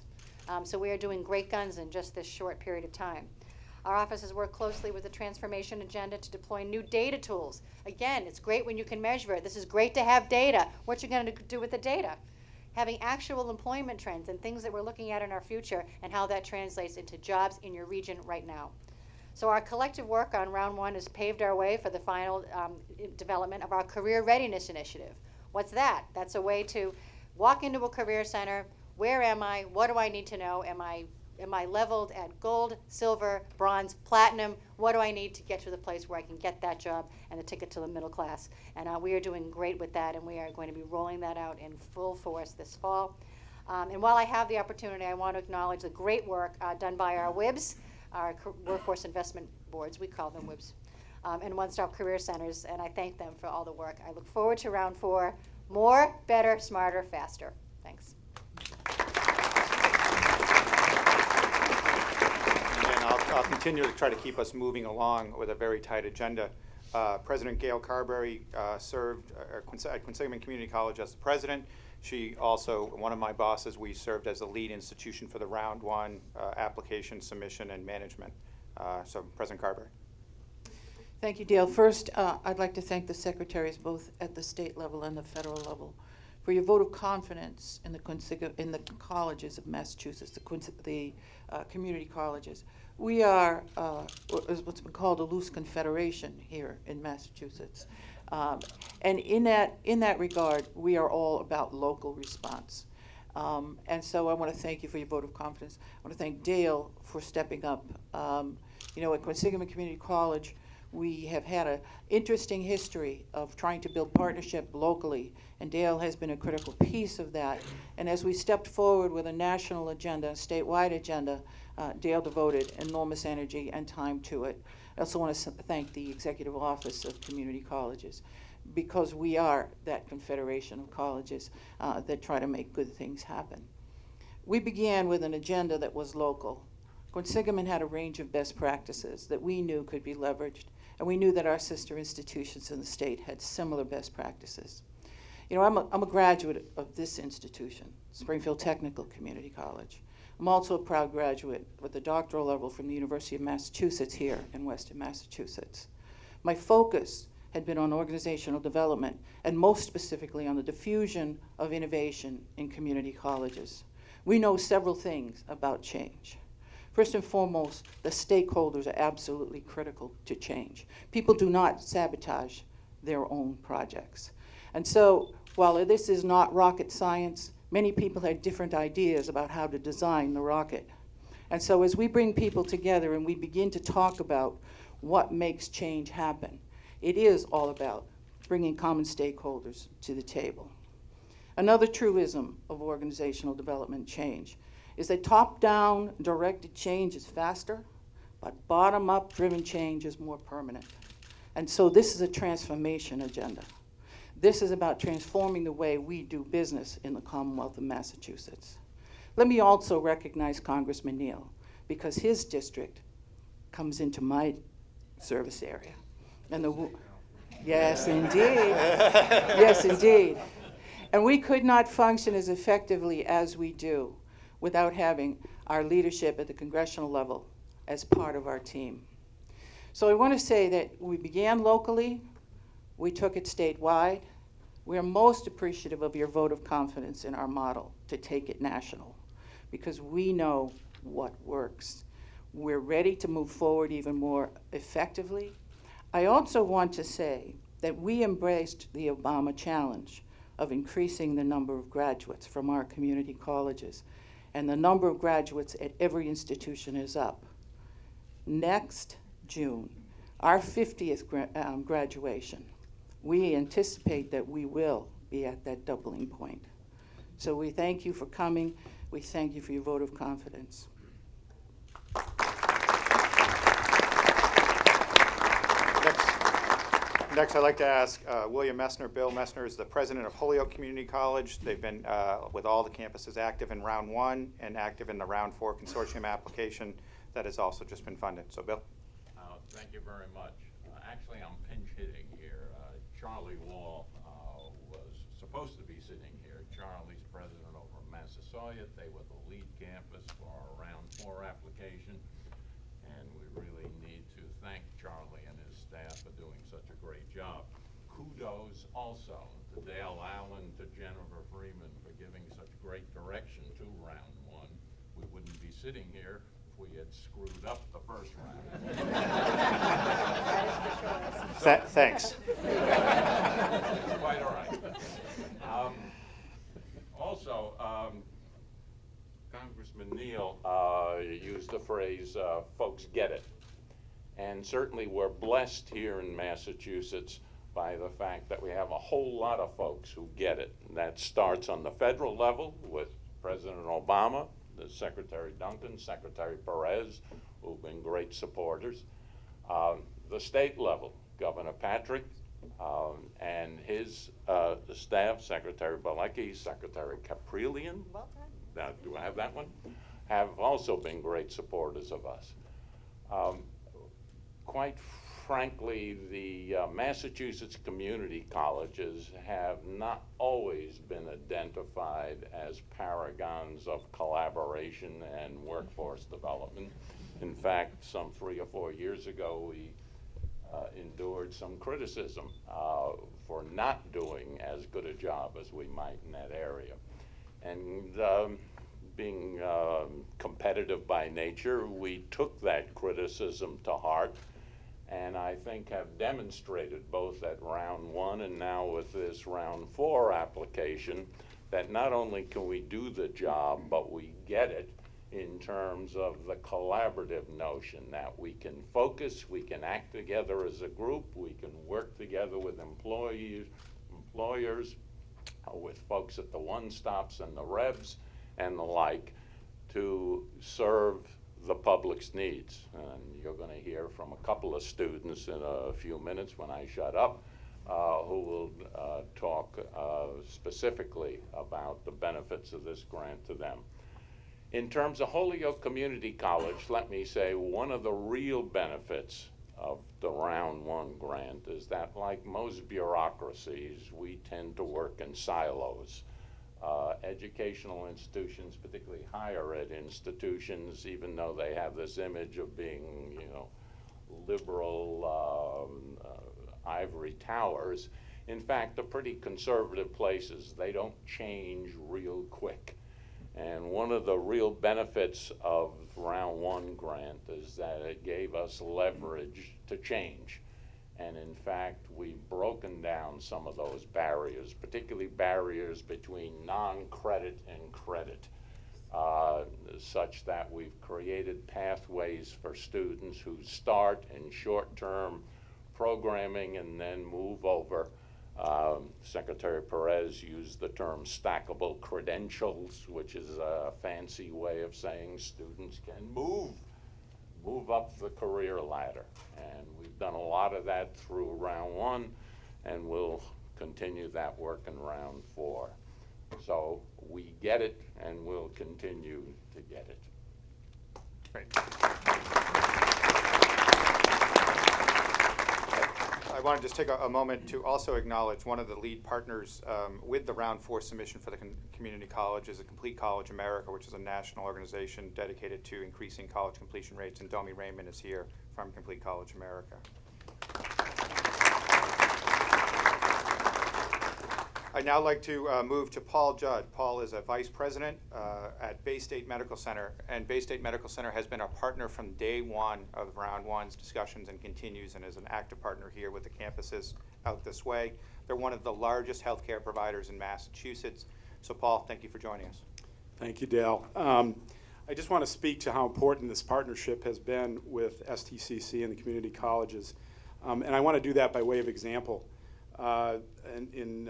So we are doing great guns in just this short period of time. Our office has worked closely with the transformation agenda to deploy new data tools. Again, it's great when you can measure it. This is great to have data. What you're going to do with the data? Having actual employment trends and things that we're looking at in our future and how that translates into jobs in your region right now. So our collective work on Round 1 has paved our way for the final development of our Career Readiness Initiative. What's that? That's a way to walk into a career center. Where am I? What do I need to know? Am I leveled at gold, silver, bronze, platinum? What do I need to get to the place where I can get that job and the ticket to the middle class? And we are doing great with that, and we are going to be rolling that out in full force this fall. And while I have the opportunity, I want to acknowledge the great work done by our WIBs, our Workforce Investment Boards, we call them WIBs, and One-Stop Career Centers, and I thank them for all the work. I look forward to round 4. More, better, smarter, faster. Thanks. And I'll continue to try to keep us moving along with a very tight agenda. President Gail Carberry served at Quinsigamond Community College as the president. She also, one of my bosses, we served as the lead institution for the round 1 application submission and management. So President Carberry. Thank you, Dale. First, I'd like to thank the secretaries both at the state level and the federal level for your vote of confidence in the colleges of Massachusetts, the community colleges. We are what's been called a loose confederation here in Massachusetts. And in that regard, we are all about local response. And so I want to thank you for your vote of confidence. I want to thank Dale for stepping up. You know, at Quinsigamond Community College, we have had an interesting history of trying to build partnership locally, and Dale has been a critical piece of that. And as we stepped forward with a national agenda, a statewide agenda, Dale devoted enormous energy and time to it. I also want to thank the Executive Office of Community Colleges, because we are that confederation of colleges that try to make good things happen. We began with an agenda that was local. Quinsigamond had a range of best practices that we knew could be leveraged, and we knew that our sister institutions in the state had similar best practices. You know, I'm a graduate of this institution, Springfield Technical Community College. I'm also a proud graduate with a doctoral level from the University of Massachusetts here in Western Massachusetts. My focus had been on organizational development, and most specifically on the diffusion of innovation in community colleges. We know several things about change. First and foremost, the stakeholders are absolutely critical to change. People do not sabotage their own projects. And so, while this is not rocket science, many people had different ideas about how to design the rocket. And so as we bring people together and we begin to talk about what makes change happen, it is all about bringing common stakeholders to the table. Another truism of organizational development change is that top-down directed change is faster, but bottom-up driven change is more permanent. And so this is a transformation agenda. This is about transforming the way we do business in the Commonwealth of Massachusetts. Let me also recognize Congressman Neal, because his district comes into my service area. And yes, indeed. Yes, indeed. And we could not function as effectively as we do without having our leadership at the congressional level as part of our team. So I want to say that we began locally, we took it statewide. We are most appreciative of your vote of confidence in our model to take it national, because we know what works. We're ready to move forward even more effectively. I also want to say that we embraced the Obama challenge of increasing the number of graduates from our community colleges, and the number of graduates at every institution is up. Next June, our 50th graduation, we anticipate that we will be at that doubling point. So we thank you for coming. We thank you for your vote of confidence. Next, I'd like to ask William Messner. Bill Messner is the president of Holyoke Community College. They've been, with all the campuses, active in round 1 and active in the round 4 consortium application that has also just been funded. So, Bill. Thank you very much. Actually, I'm pinch hitting here. Charlie Wall was supposed to be sitting here. Charlie's president over Massasoit. They were the lead campus for our round 4 application. And we really need to thank Charlie and his staff for doing such a great job. Kudos also to Dale Allen, to Jennifer Freeman for giving such great direction to round 1. We wouldn't be sitting here if we had screwed up the first round. Thanks. Quite all right. Also, Congressman Neal used the phrase, folks get it. And certainly we're blessed here in Massachusetts by the fact that we have a whole lot of folks who get it. And that starts on the federal level with President Obama, the Secretary Duncan, Secretary Perez, who've been great supporters. The state level, Governor Patrick and his staff, Secretary Balecki, Secretary Caprillion, Well done. do I have that one? Have also been great supporters of us. Quite frankly, the Massachusetts community colleges have not always been identified as paragons of collaboration and workforce development. In fact, some 3 or 4 years ago, we endured some criticism for not doing as good a job as we might in that area. And being competitive by nature, we took that criticism to heart, and I think have demonstrated both at round 1 and now with this round 4 application that not only can we do the job, but we get it in terms of the collaborative notion that we can focus, we can act together as a group, we can work together with employers, with folks at the one-stops and the REBs and the like to serve the public's needs. And you're going to hear from a couple of students in a few minutes when I shut up who will talk specifically about the benefits of this grant to them. In terms of Holyoke Community College, let me say one of the real benefits of the round 1 grant is that, like most bureaucracies, we tend to work in silos. Educational institutions, particularly higher ed institutions, even though they have this image of being, liberal ivory towers, in fact, are pretty conservative places. They don't change real quick. And one of the real benefits of round 1 grant is that it gave us leverage to change. And in fact, we've broken down some of those barriers, particularly barriers between non-credit and credit, such that we've created pathways for students who start in short-term programming and then move over. Secretary Perez used the term stackable credentials, which is a fancy way of saying students can move up the career ladder. And we've done a lot of that through round 1, and we'll continue that work in round 4. So we get it, and we'll continue to get it. Great. I want to just take a moment to also acknowledge one of the lead partners with the round 4 submission for the community college is Complete College America, which is a national organization dedicated to increasing college completion rates, and Domi Raymond is here from Complete College America. I'd now like to move to Paul Judd. Paul is a vice president at Bay State Medical Center, and Bay State Medical Center has been a partner from day 1 of round 1's discussions and continues, and is an active partner here with the campuses out this way. They're one of the largest healthcare providers in Massachusetts. So Paul, thank you for joining us. Thank you, Dale. I just want to speak to how important this partnership has been with STCC and the community colleges. And I want to do that by way of example. In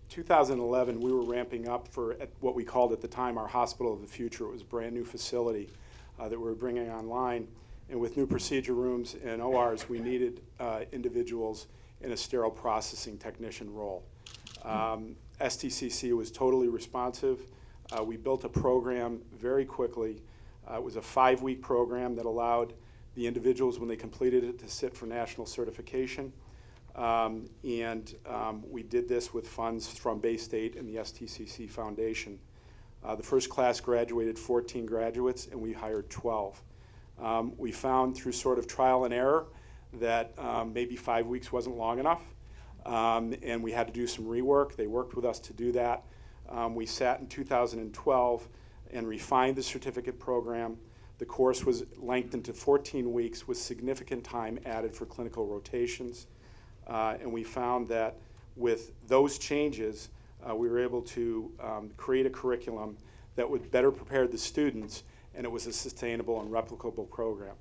2011, we were ramping up for what we called at the time our Hospital of the Future. It was a brand new facility that we were bringing online. And with new procedure rooms and ORs, we needed individuals in a sterile processing technician role. STCC was totally responsive. We built a program very quickly. It was a 5-week program that allowed the individuals, when they completed it, to sit for national certification. We did this with funds from Bay State and the STCC Foundation. The first class graduated 14 graduates, and we hired 12. We found through sort of trial and error that maybe 5 weeks wasn't long enough, and we had to do some rework. They worked with us to do that. We sat in 2012 and refined the certificate program. The course was lengthened to 14 weeks with significant time added for clinical rotations. And we found that with those changes, we were able to create a curriculum that would better prepare the students, and it was a sustainable and replicable program.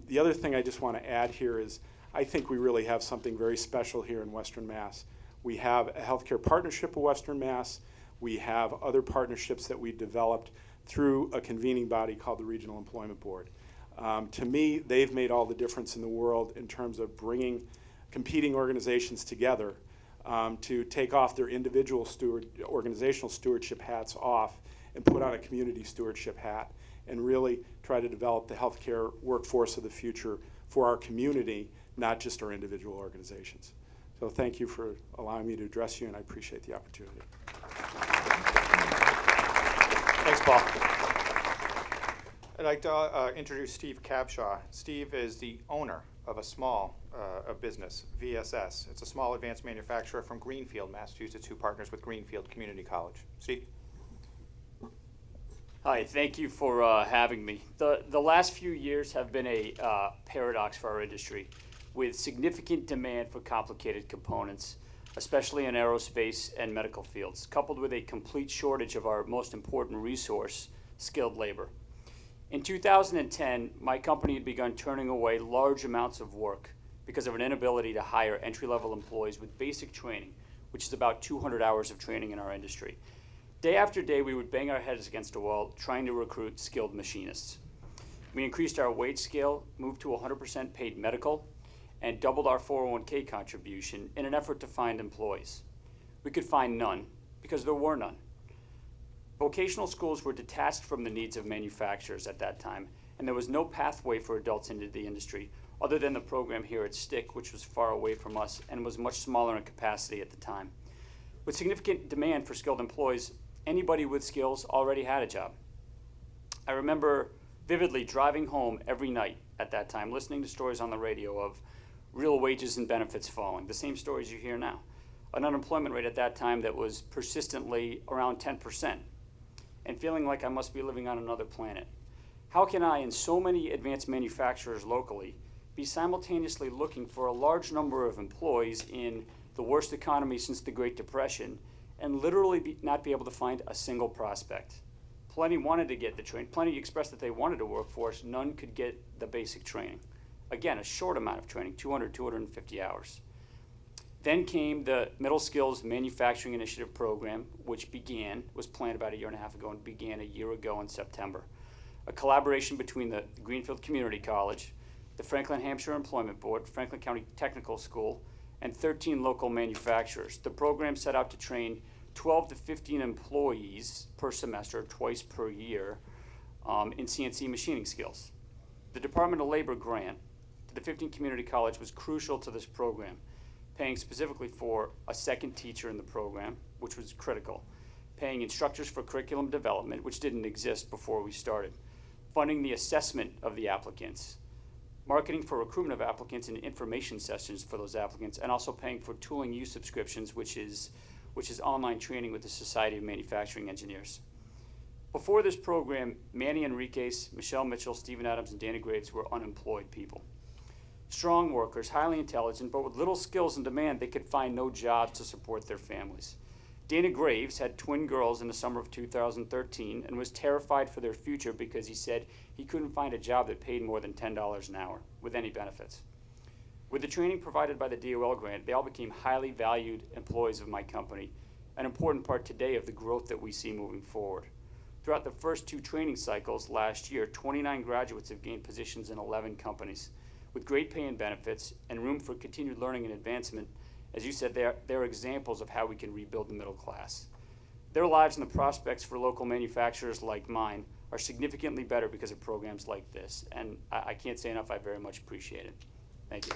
The other thing I just want to add here is I think we really have something very special here in Western Mass. We have a healthcare partnership with Western Mass. We have other partnerships that we developed through a convening body called the Regional Employment Board. To me, they've made all the difference in the world in terms of bringing competing organizations together to take off their individual organizational stewardship hats off and put on a community stewardship hat and really try to develop the healthcare workforce of the future for our community, not just our individual organizations. So thank you for allowing me to address you, and I appreciate the opportunity. Thanks, Paul. I'd like to introduce Steve Cabshaw. Steve is the owner of a small business, VSS. It's a small advanced manufacturer from Greenfield, Massachusetts, who partners with Greenfield Community College. Steve? Hi, thank you for having me. The last few years have been a paradox for our industry, with significant demand for complicated components, especially in aerospace and medical fields, coupled with a complete shortage of our most important resource, skilled labor. In 2010, my company had begun turning away large amounts of work because of an inability to hire entry-level employees with basic training, which is about 200 hours of training in our industry. Day after day, we would bang our heads against a wall trying to recruit skilled machinists. We increased our wage scale, moved to 100% paid medical, and doubled our 401k contribution in an effort to find employees. We could find none because there were none. Vocational schools were detached from the needs of manufacturers at that time, and there was no pathway for adults into the industry other than the program here at STIC, which was far away from us and was much smaller in capacity at the time. With significant demand for skilled employees, anybody with skills already had a job. I remember vividly driving home every night at that time, listening to stories on the radio of real wages and benefits falling, the same stories you hear now. An unemployment rate at that time that was persistently around 10%, and feeling like I must be living on another planet. How can I and so many advanced manufacturers locally be simultaneously looking for a large number of employees in the worst economy since the Great Depression and literally not be able to find a single prospect? Plenty wanted to get the training, plenty expressed that they wanted to work for us, none could get the basic training. Again, a short amount of training, 200, 250 hours. Then came the Middle Skills Manufacturing Initiative program, which was planned about a year and a half ago and began a year ago in September. A collaboration between the Greenfield Community College, the Franklin Hampshire Employment Board, Franklin County Technical School, and 13 local manufacturers. The program set out to train 12 to 15 employees per semester, twice per year, in CNC machining skills. The Department of Labor grant to the 15 community college was crucial to this program, paying specifically for a second teacher in the program, which was critical, paying instructors for curriculum development, which didn't exist before we started, funding the assessment of the applicants, marketing for recruitment of applicants and information sessions for those applicants, and also paying for tooling use subscriptions, which is online training with the Society of Manufacturing Engineers. Before this program, Manny Enriquez, Michelle Mitchell, Stephen Adams, and Dana Graves were unemployed people. Strong workers, highly intelligent, but with little skills and demand, they could find no jobs to support their families. Dana Graves had twin girls in the summer of 2013 and was terrified for their future because he said he couldn't find a job that paid more than $10 an hour with any benefits. With the training provided by the DOL grant, they all became highly valued employees of my company, an important part today of the growth that we see moving forward. Throughout the first 2 training cycles last year, 29 graduates have gained positions in 11 companies with great pay and benefits and room for continued learning and advancement. As you said, they're examples of how we can rebuild the middle class. Their lives and the prospects for local manufacturers like mine are significantly better because of programs like this, and I can't say enough, I very much appreciate it. Thank you.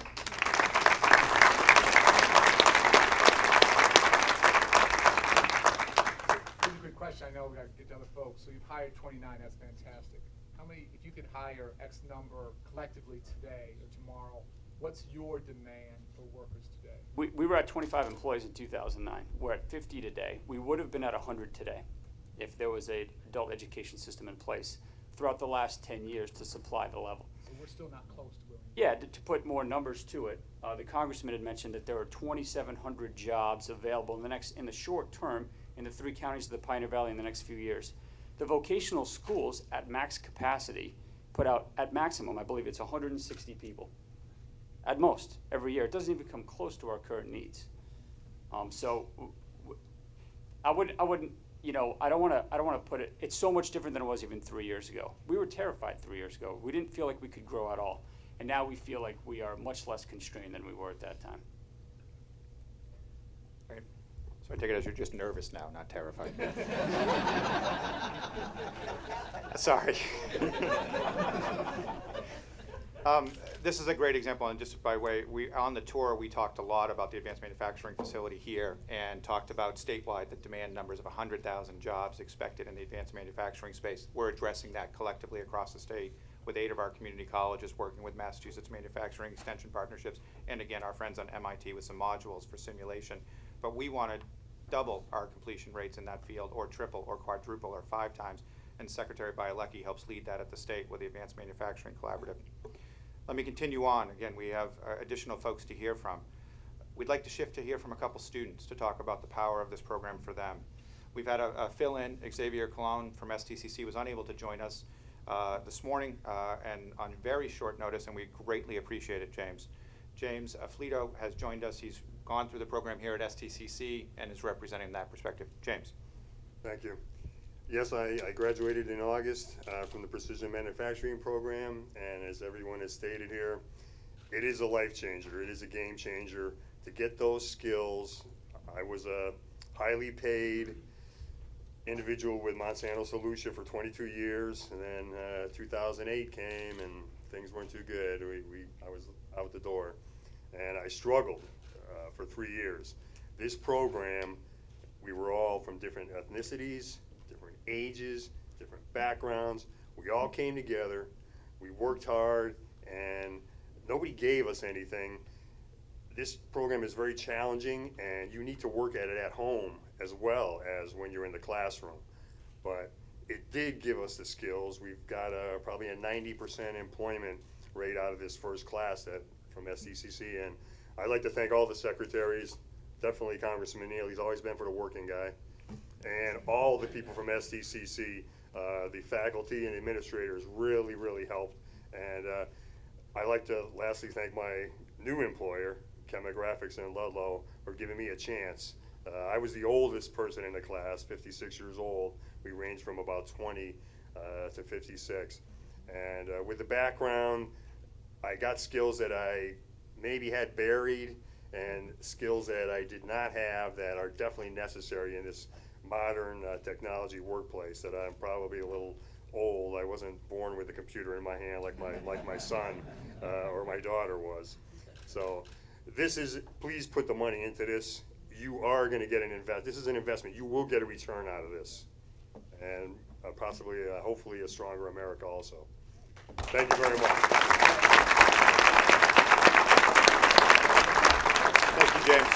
Really good question. I know we got to get to other folks. So you've hired 29. That's fantastic. How many, if you could hire X number collectively today or tomorrow, what's your demand for workers today? We were at 25 employees in 2009. We're at 50 today. We would have been at 100 today if there was an adult education system in place throughout the last 10 years to supply the level. So we're still not close to where we need. Yeah, to put more numbers to it, the congressman had mentioned that there are 2,700 jobs available in the short term in the 3 counties of the Pioneer Valley in the next few years. The vocational schools at max capacity put out, at maximum, I believe it's 160 people, at most, every year. It doesn't even come close to our current needs. So I wouldn't I don't want to put it. It's so much different than it was even 3 years ago. We were terrified 3 years ago. We didn't feel like we could grow at all, and now we feel like we are much less constrained than we were at that time. Right. So I take it as you're just nervous now, not terrified. Sorry. This is a great example, and just by way, on the tour we talked a lot about the advanced manufacturing facility here, and talked about statewide the demand numbers of 100,000 jobs expected in the advanced manufacturing space. We're addressing that collectively across the state with 8 of our community colleges working with Massachusetts Manufacturing Extension Partnerships, and again, our friends on MIT with some modules for simulation. But we want to double our completion rates in that field, or triple, or quadruple, or 5 times, and Secretary Bielecki helps lead that at the state with the Advanced Manufacturing Collaborative. Let me continue on. Again, we have additional folks to hear from. We'd like to shift to hear from a couple students to talk about the power of this program for them. We've had a fill-in. Xavier Colon from STCC was unable to join us this morning and on very short notice, and we greatly appreciate it, James. James Flito has joined us. He's gone through the program here at STCC and is representing that perspective. James. Thank you. Yes, I graduated in August from the Precision Manufacturing Program, and as everyone has stated here, it is a life changer. It is a game changer. To get those skills, I was a highly paid individual with Monsanto Solution for 22 years, and then 2008 came and things weren't too good. I was out the door, and I struggled for 3 years. This program, we were all from different ethnicities, different ages, different backgrounds. We all came together, we worked hard, and nobody gave us anything. This program is very challenging, and you need to work at it at home as well as when you're in the classroom. But it did give us the skills. We've got probably a 90% employment rate out of this first class from STCC, and I'd like to thank all the secretaries, definitely Congressman Neal, he's always been for the working guy, and all the people from STCC, the faculty and administrators really, really helped. And I'd like to lastly thank my new employer, Chemigraphics in Ludlow, for giving me a chance. I was the oldest person in the class, 56 years old. We ranged from about 20 to 56. And with the background, I got skills that I maybe had buried and skills that I did not have that are definitely necessary in this modern technology workplace. That I'm probably a little old. I wasn't born with a computer in my hand like my son or my daughter was. So this is, please put the money into this. You are going to get this is an investment. You will get a return out of this, and possibly, hopefully, a stronger America also. Thank you very much. Thank you, James.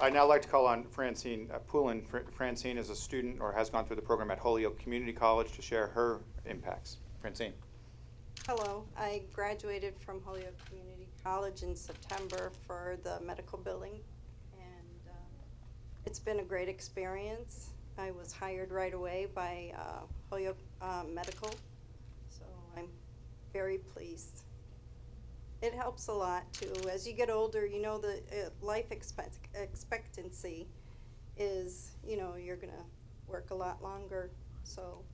I'd now like to call on Francine Poulin. Francine is a student or has gone through the program at Holyoke Community College to share her impacts. Francine. Hello, I graduated from Holyoke Community College in September for the medical billing, and it's been a great experience. I was hired right away by Holyoke Medical, so I'm very pleased. It helps a lot too. As you get older, you know the life expectancy is, you know, you're gonna work a lot longer, so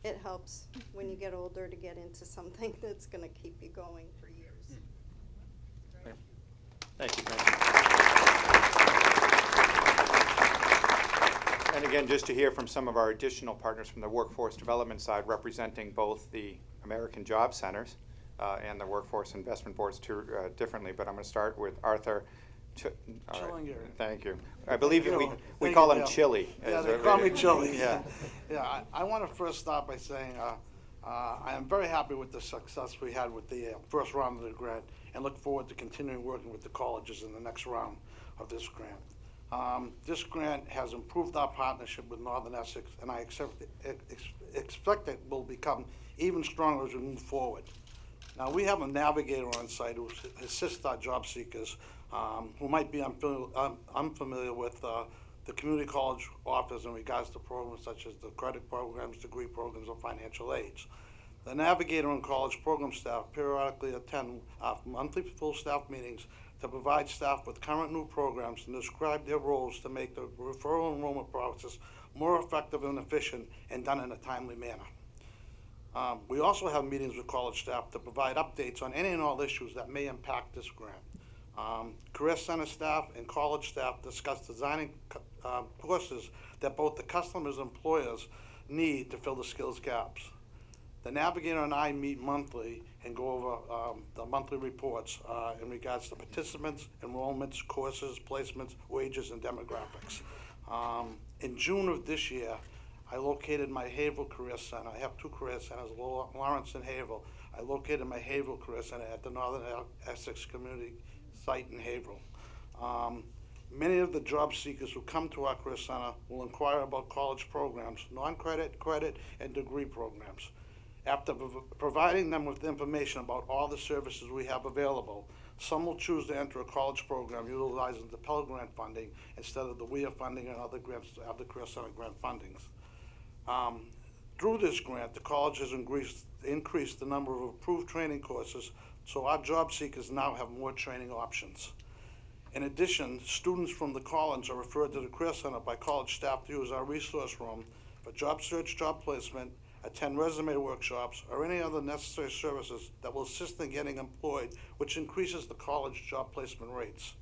it helps when you get older to get into something that's gonna keep you going for years. Thank you, Francine. And again, just to hear from some of our additional partners from the workforce development side, representing both the American Job Centers and the workforce investment boards differently, but I'm going to start with Arthur Chillinger. Thank you. I believe we call him Chili. Yeah, they call me Chili. Yeah, yeah. I want to first start by saying I am very happy with the success we had with the first round of the grant, and look forward to continuing working with the colleges in the next round of this grant. This grant has improved our partnership with Northern Essex, and I expect it will become even stronger as we move forward. Now, we have a navigator on site who assists our job seekers who might be unfamiliar with the community college offers in regards to programs such as the credit programs, degree programs, or financial aids. The navigator and college program staff periodically attend monthly full staff meetings to provide staff with current new programs and describe their roles to make the referral enrollment process more effective and efficient and done in a timely manner. We also have meetings with college staff to provide updates on any and all issues that may impact this grant. Career Center staff and college staff discuss designing courses that both the customers and employers need to fill the skills gaps. The Navigator and I meet monthly and go over the monthly reports in regards to participants, enrollments, courses, placements, wages, and demographics. In June of this year, I located my Haverhill Career Center. I have two career centers, Lawrence and Haverhill. I located my Haverhill Career Center at the Northern Essex Community site in Haverhill. Many of the job seekers who come to our Career Center will inquire about college programs, non-credit, credit, and degree programs. After providing them with information about all the services we have available, some will choose to enter a college program utilizing the Pell Grant funding instead of the WIA funding and other grants, other Career Center grant fundings. Through this grant, the college has increased the number of approved training courses, so our job seekers now have more training options. In addition, students from the college are referred to the Career Center by college staff to use our resource room for job search, job placement, attend resume workshops, or any other necessary services that will assist in getting employed, which increases the college job placement rates.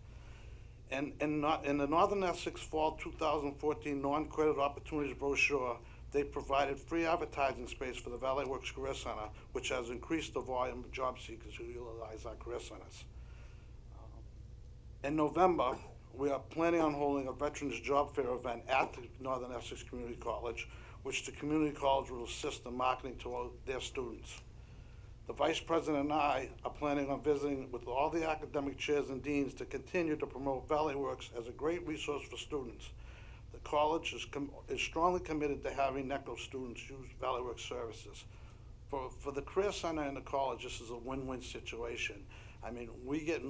And in the Northern Essex Fall 2014 Non-Credit Opportunities Brochure, they provided free advertising space for the Valley Works Career Center, which has increased the volume of job seekers who utilize our career centers. In November, we are planning on holding a Veterans Job Fair event at the Northern Essex Community College, which the community college will assist in marketing to their students. The Vice President and I are planning on visiting with all the academic chairs and deans to continue to promote Valley Works as a great resource for students. The college is strongly committed to having NECO students use Valley Works services. For the Career Center and the college, this is a win-win situation. I mean, we get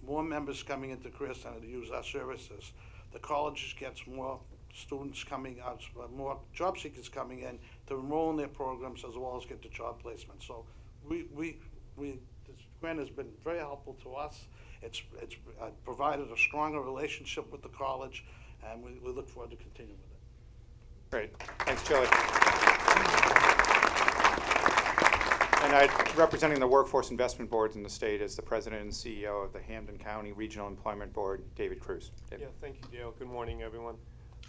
more members coming into Career Center to use our services. The college gets more students coming out, more job seekers coming in to enroll in their programs as well as get the job placement. So this grant has been very helpful to us. It's provided a stronger relationship with the college, and we look forward to continuing with it. Great. Thanks, Joey. And representing the workforce investment boards in the state is the president and CEO of the Hampden County Regional Employment Board, David Cruz. David. Yeah, thank you, Dale. Good morning, everyone.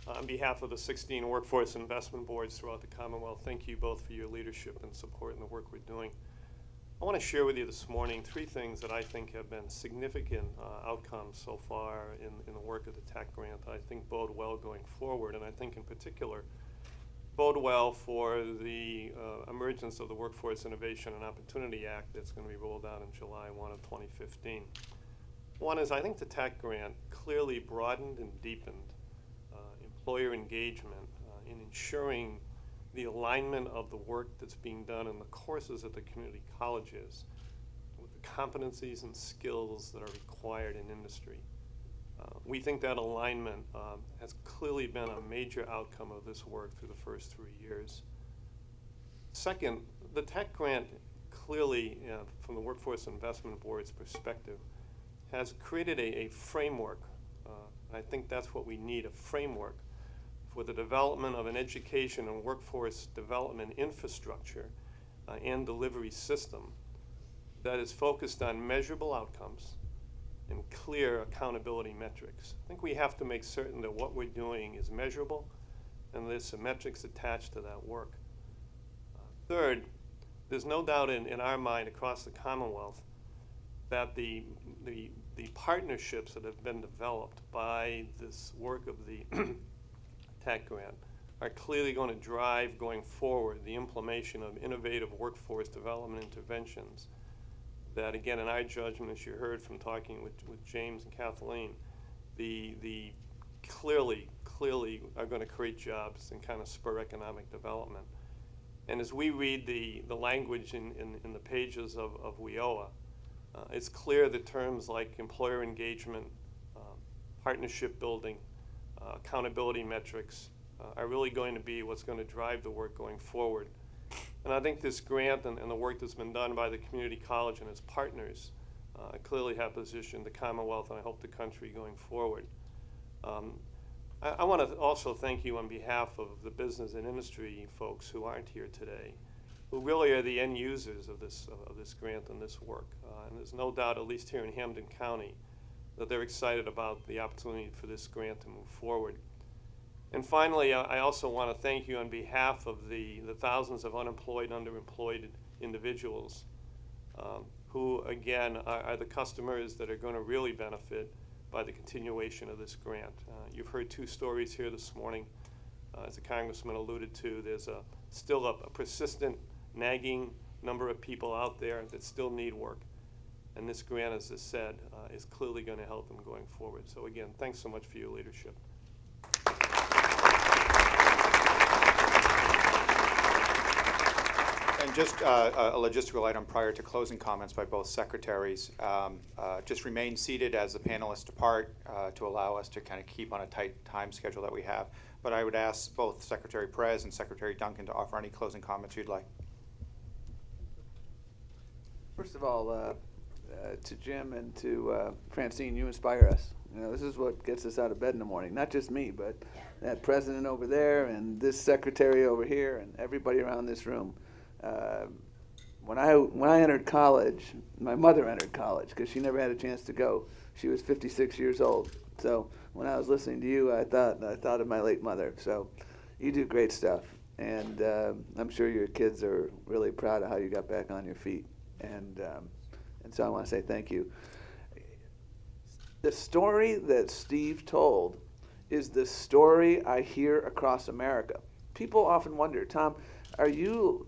On behalf of the 16 workforce investment boards throughout the Commonwealth, thank you both for your leadership and support in the work we're doing. I want to share with you this morning 3 things that I think have been significant outcomes so far in the work of the TAC grant that I think bode well going forward, and I think in particular bode well for the emergence of the Workforce Innovation and Opportunity Act that's going to be rolled out in July 1 of 2015. One is I think the TAC grant clearly broadened and deepened employer engagement in ensuring the alignment of the work that's being done in the courses at the community colleges with the competencies and skills that are required in industry. We think that alignment has clearly been a major outcome of this work through the first 3 years. Second, the TAC grant clearly, from the Workforce Investment Board's perspective, has created a framework. I think that's what we need, a framework for the development of an education and workforce development infrastructure and delivery system that is focused on measurable outcomes and clear accountability metrics. I think we have to make certain that what we're doing is measurable and there's some metrics attached to that work. Third, there's no doubt in our mind across the Commonwealth that the partnerships that have been developed by this work of the TAC grant are clearly going to drive going forward the implementation of innovative workforce development interventions that, again, in our judgment, as you heard from talking with James and Kathleen, the clearly are going to create jobs and kind of spur economic development. And as we read the language in the pages of WIOA, it's clear that terms like employer engagement, partnership building, accountability metrics are really going to be what's going to drive the work going forward. And I think this grant and the work that's been done by the community college and its partners clearly have positioned the Commonwealth and I hope the country going forward. I want to also thank you on behalf of the business and industry folks who aren't here today, who really are the end users of this grant and this work. And there's no doubt, at least here in Hampden County, that they're excited about the opportunity for this grant to move forward. And finally, I also want to thank you on behalf of the thousands of unemployed, underemployed individuals who, again, are the customers that are going to really benefit by the continuation of this grant. You've heard two stories here this morning. As the Congressman alluded to, there's still a persistent, nagging number of people out there that still need work. And this grant, as I said, is clearly going to help them going forward. So again, thanks so much for your leadership. And just a logistical item prior to closing comments by both secretaries. Just remain seated as the panelists depart to allow us to kind of keep on a tight time schedule that we have. But I would ask both Secretary Perez and Secretary Duncan to offer any closing comments you'd like. First of all, to Jim and to Francine, you inspire us. You know, this is what gets us out of bed in the morning. Not just me, but that president over there and this secretary over here and everybody around this room. When I entered college, my mother entered college because she never had a chance to go. She was 56 years old. So when I was listening to you, I thought of my late mother. So you do great stuff, and I'm sure your kids are really proud of how you got back on your feet. And so I want to say thank you. The story that Steve told is the story I hear across America. People often wonder, Tom, are you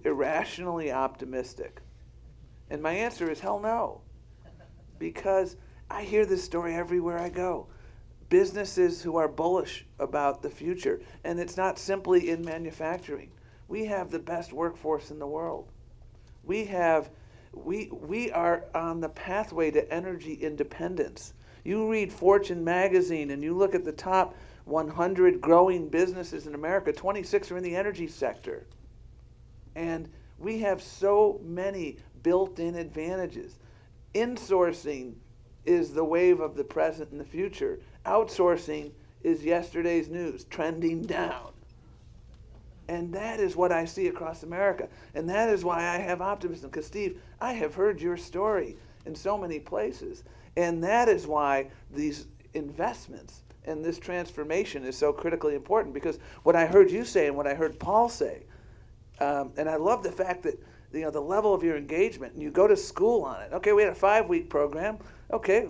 irrationally optimistic? And my answer is hell no, because I hear this story everywhere I go. Businesses who are bullish about the future, and it's not simply in manufacturing. We have the best workforce in the world. We are on the pathway to energy independence. You read Fortune magazine and you look at the top 100 growing businesses in America, 26 are in the energy sector. And we have so many built-in advantages. Insourcing is the wave of the present and the future. Outsourcing is yesterday's news, trending down. And that is what I see across America. And that is why I have optimism. Because, Steve, I have heard your story in so many places. And that is why these investments and this transformation is so critically important. Because what I heard you say and what I heard Paul say, and I love the fact that the level of your engagement, and you go to school on it. Okay, we had a 5-week program. Okay,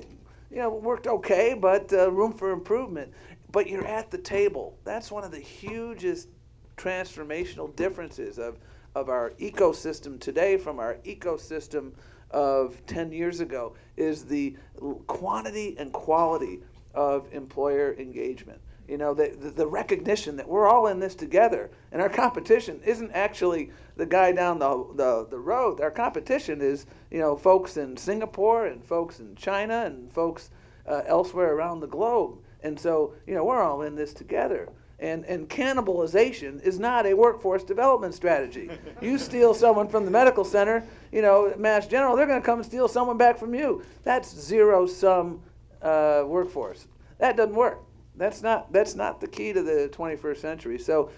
worked okay, but room for improvement. But you're at the table. That's one of the hugest transformational differences of our ecosystem today from our ecosystem of 10 years ago, is the quantity and quality of employer engagement. The recognition that we're all in this together, and our competition isn't actually the guy down the road. Our competition is folks in Singapore and folks in China and folks elsewhere around the globe. And so we're all in this together. And cannibalization is not a workforce development strategy. You steal someone from the medical center, Mass General, they're going to come and steal someone back from you. That's zero-sum workforce. That doesn't work. That's not the key to the 21st century. So,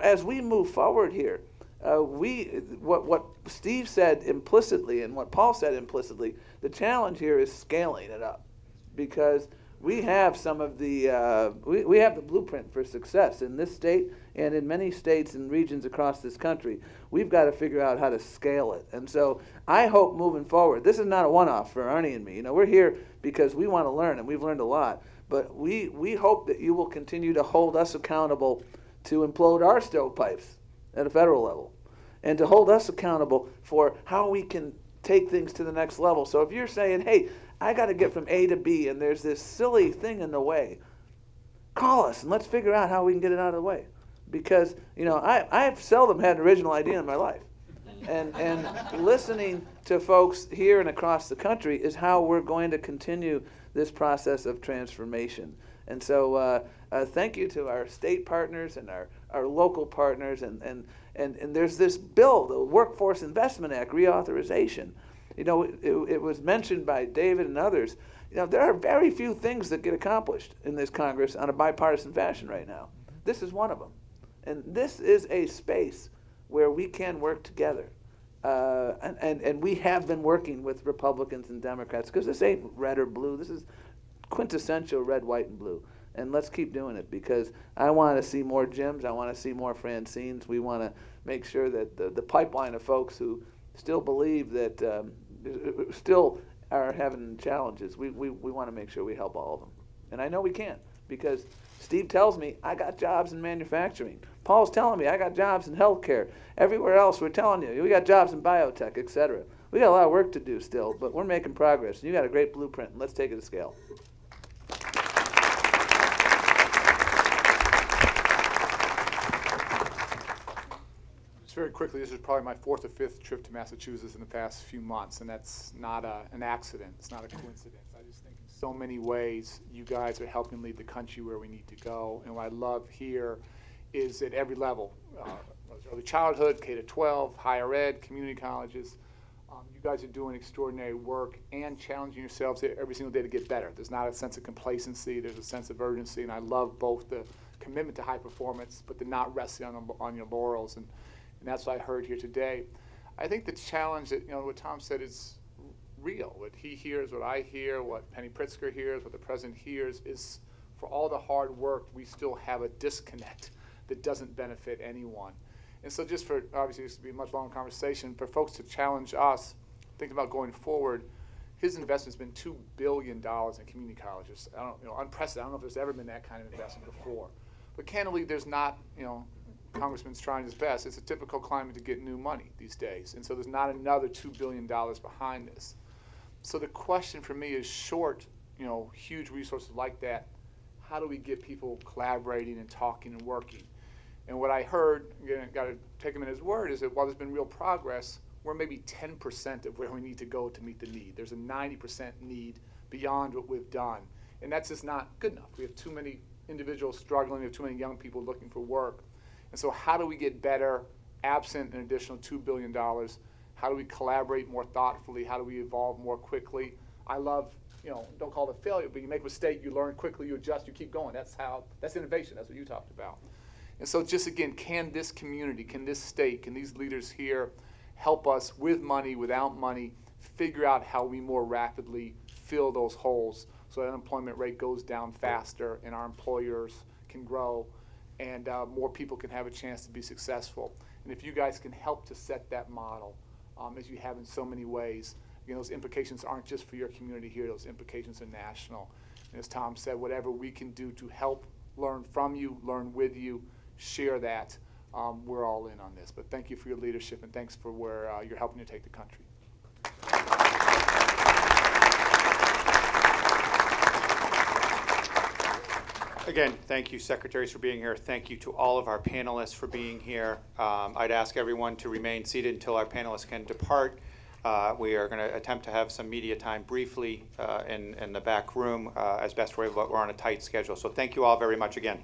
as we move forward here, what Steve said implicitly and what Paul said implicitly, the challenge here is scaling it up, because we have some of the we have the blueprint for success in this state and in many states and regions across this country. We've got to figure out how to scale it. And so I hope moving forward, this is not a one-off for Arnie and me. We're here because we want to learn, and we've learned a lot. But we hope that you will continue to hold us accountable to implode our stovepipes at a federal level, and to hold us accountable for how we can take things to the next level. So if you're saying, hey, I got to get from A to B, and there's this silly thing in the way, call us and let's figure out how we can get it out of the way. Because I've seldom had an original idea in my life, and listening to folks here and across the country is how we're going to continue this process of transformation. And so thank you to our state partners and our local partners, and there's this bill, the Workforce Investment Act reauthorization. You know, it was mentioned by David and others. You know, there are very few things that get accomplished in this Congress on a bipartisan fashion right now. This is one of them. And this is a space where we can work together. And we have been working with Republicans and Democrats, because this ain't red or blue. This is quintessential red, white, and blue. And let's keep doing it, because I want to see more gyms. I want to see more Francines. We want to make sure that the pipeline of folks who still believe that still are having challenges, we want to make sure we help all of them. And I know we can, because Steve tells me I got jobs in manufacturing. Paul's telling me I got jobs in healthcare. Everywhere else we're telling you we got jobs in biotech, etc. We got a lot of work to do still, but we're making progress. You got a great blueprint, and let's take it to scale. Very quickly, this is probably my 4th or 5th trip to Massachusetts in the past few months, and that's not an accident. It's not a coincidence. I just think in so many ways you guys are helping lead the country where we need to go. And what I love here is at every level, early childhood, K-12, higher ed, community colleges, you guys are doing extraordinary work and challenging yourselves every single day to get better. There's not a sense of complacency. There's a sense of urgency, and I love both the commitment to high performance, but the not resting on your laurels. And that's what I heard here today. I think the challenge that, what Tom said is real. What he hears, what I hear, what Penny Pritzker hears, what the president hears is, for all the hard work, we still have a disconnect that doesn't benefit anyone. And so just for, obviously this would be a much longer conversation, for folks to challenge us, think about going forward, his investment's been $2 billion in community colleges. Unprecedented. I don't know if there's ever been that kind of investment before. But candidly, there's not, Congressman's trying his best. It's a difficult climate to get new money these days. And so there's not another $2 billion behind this. So the question for me is, short, huge resources like that, how do we get people collaborating and talking and working? And what I heard, again, got to take him at his word, is that while there's been real progress, we're maybe 10% of where we need to go to meet the need. There's a 90% need beyond what we've done. And that's just not good enough. We have too many individuals struggling. We have too many young people looking for work. And so how do we get better, absent an additional $2 billion? How do we collaborate more thoughtfully? How do we evolve more quickly? I love, don't call it a failure, but you make a mistake, you learn quickly, you adjust, you keep going. That's innovation. That's what you talked about. And so just again, can this community, can this state, can these leaders here help us with money, without money, figure out how we more rapidly fill those holes so that unemployment rate goes down faster and our employers can grow and more people can have a chance to be successful. And if you guys can help to set that model, as you have in so many ways, those implications aren't just for your community here, those implications are national. And as Tom said, whatever we can do to help learn from you, learn with you, share that, we're all in on this. But thank you for your leadership, and thanks for where you're helping to take the country. Again, thank you, Secretaries, for being here. Thank you to all of our panelists for being here. I'd ask everyone to remain seated until our panelists can depart. We are going to attempt to have some media time briefly in the back room as best we're able, but we're on a tight schedule. So thank you all very much again.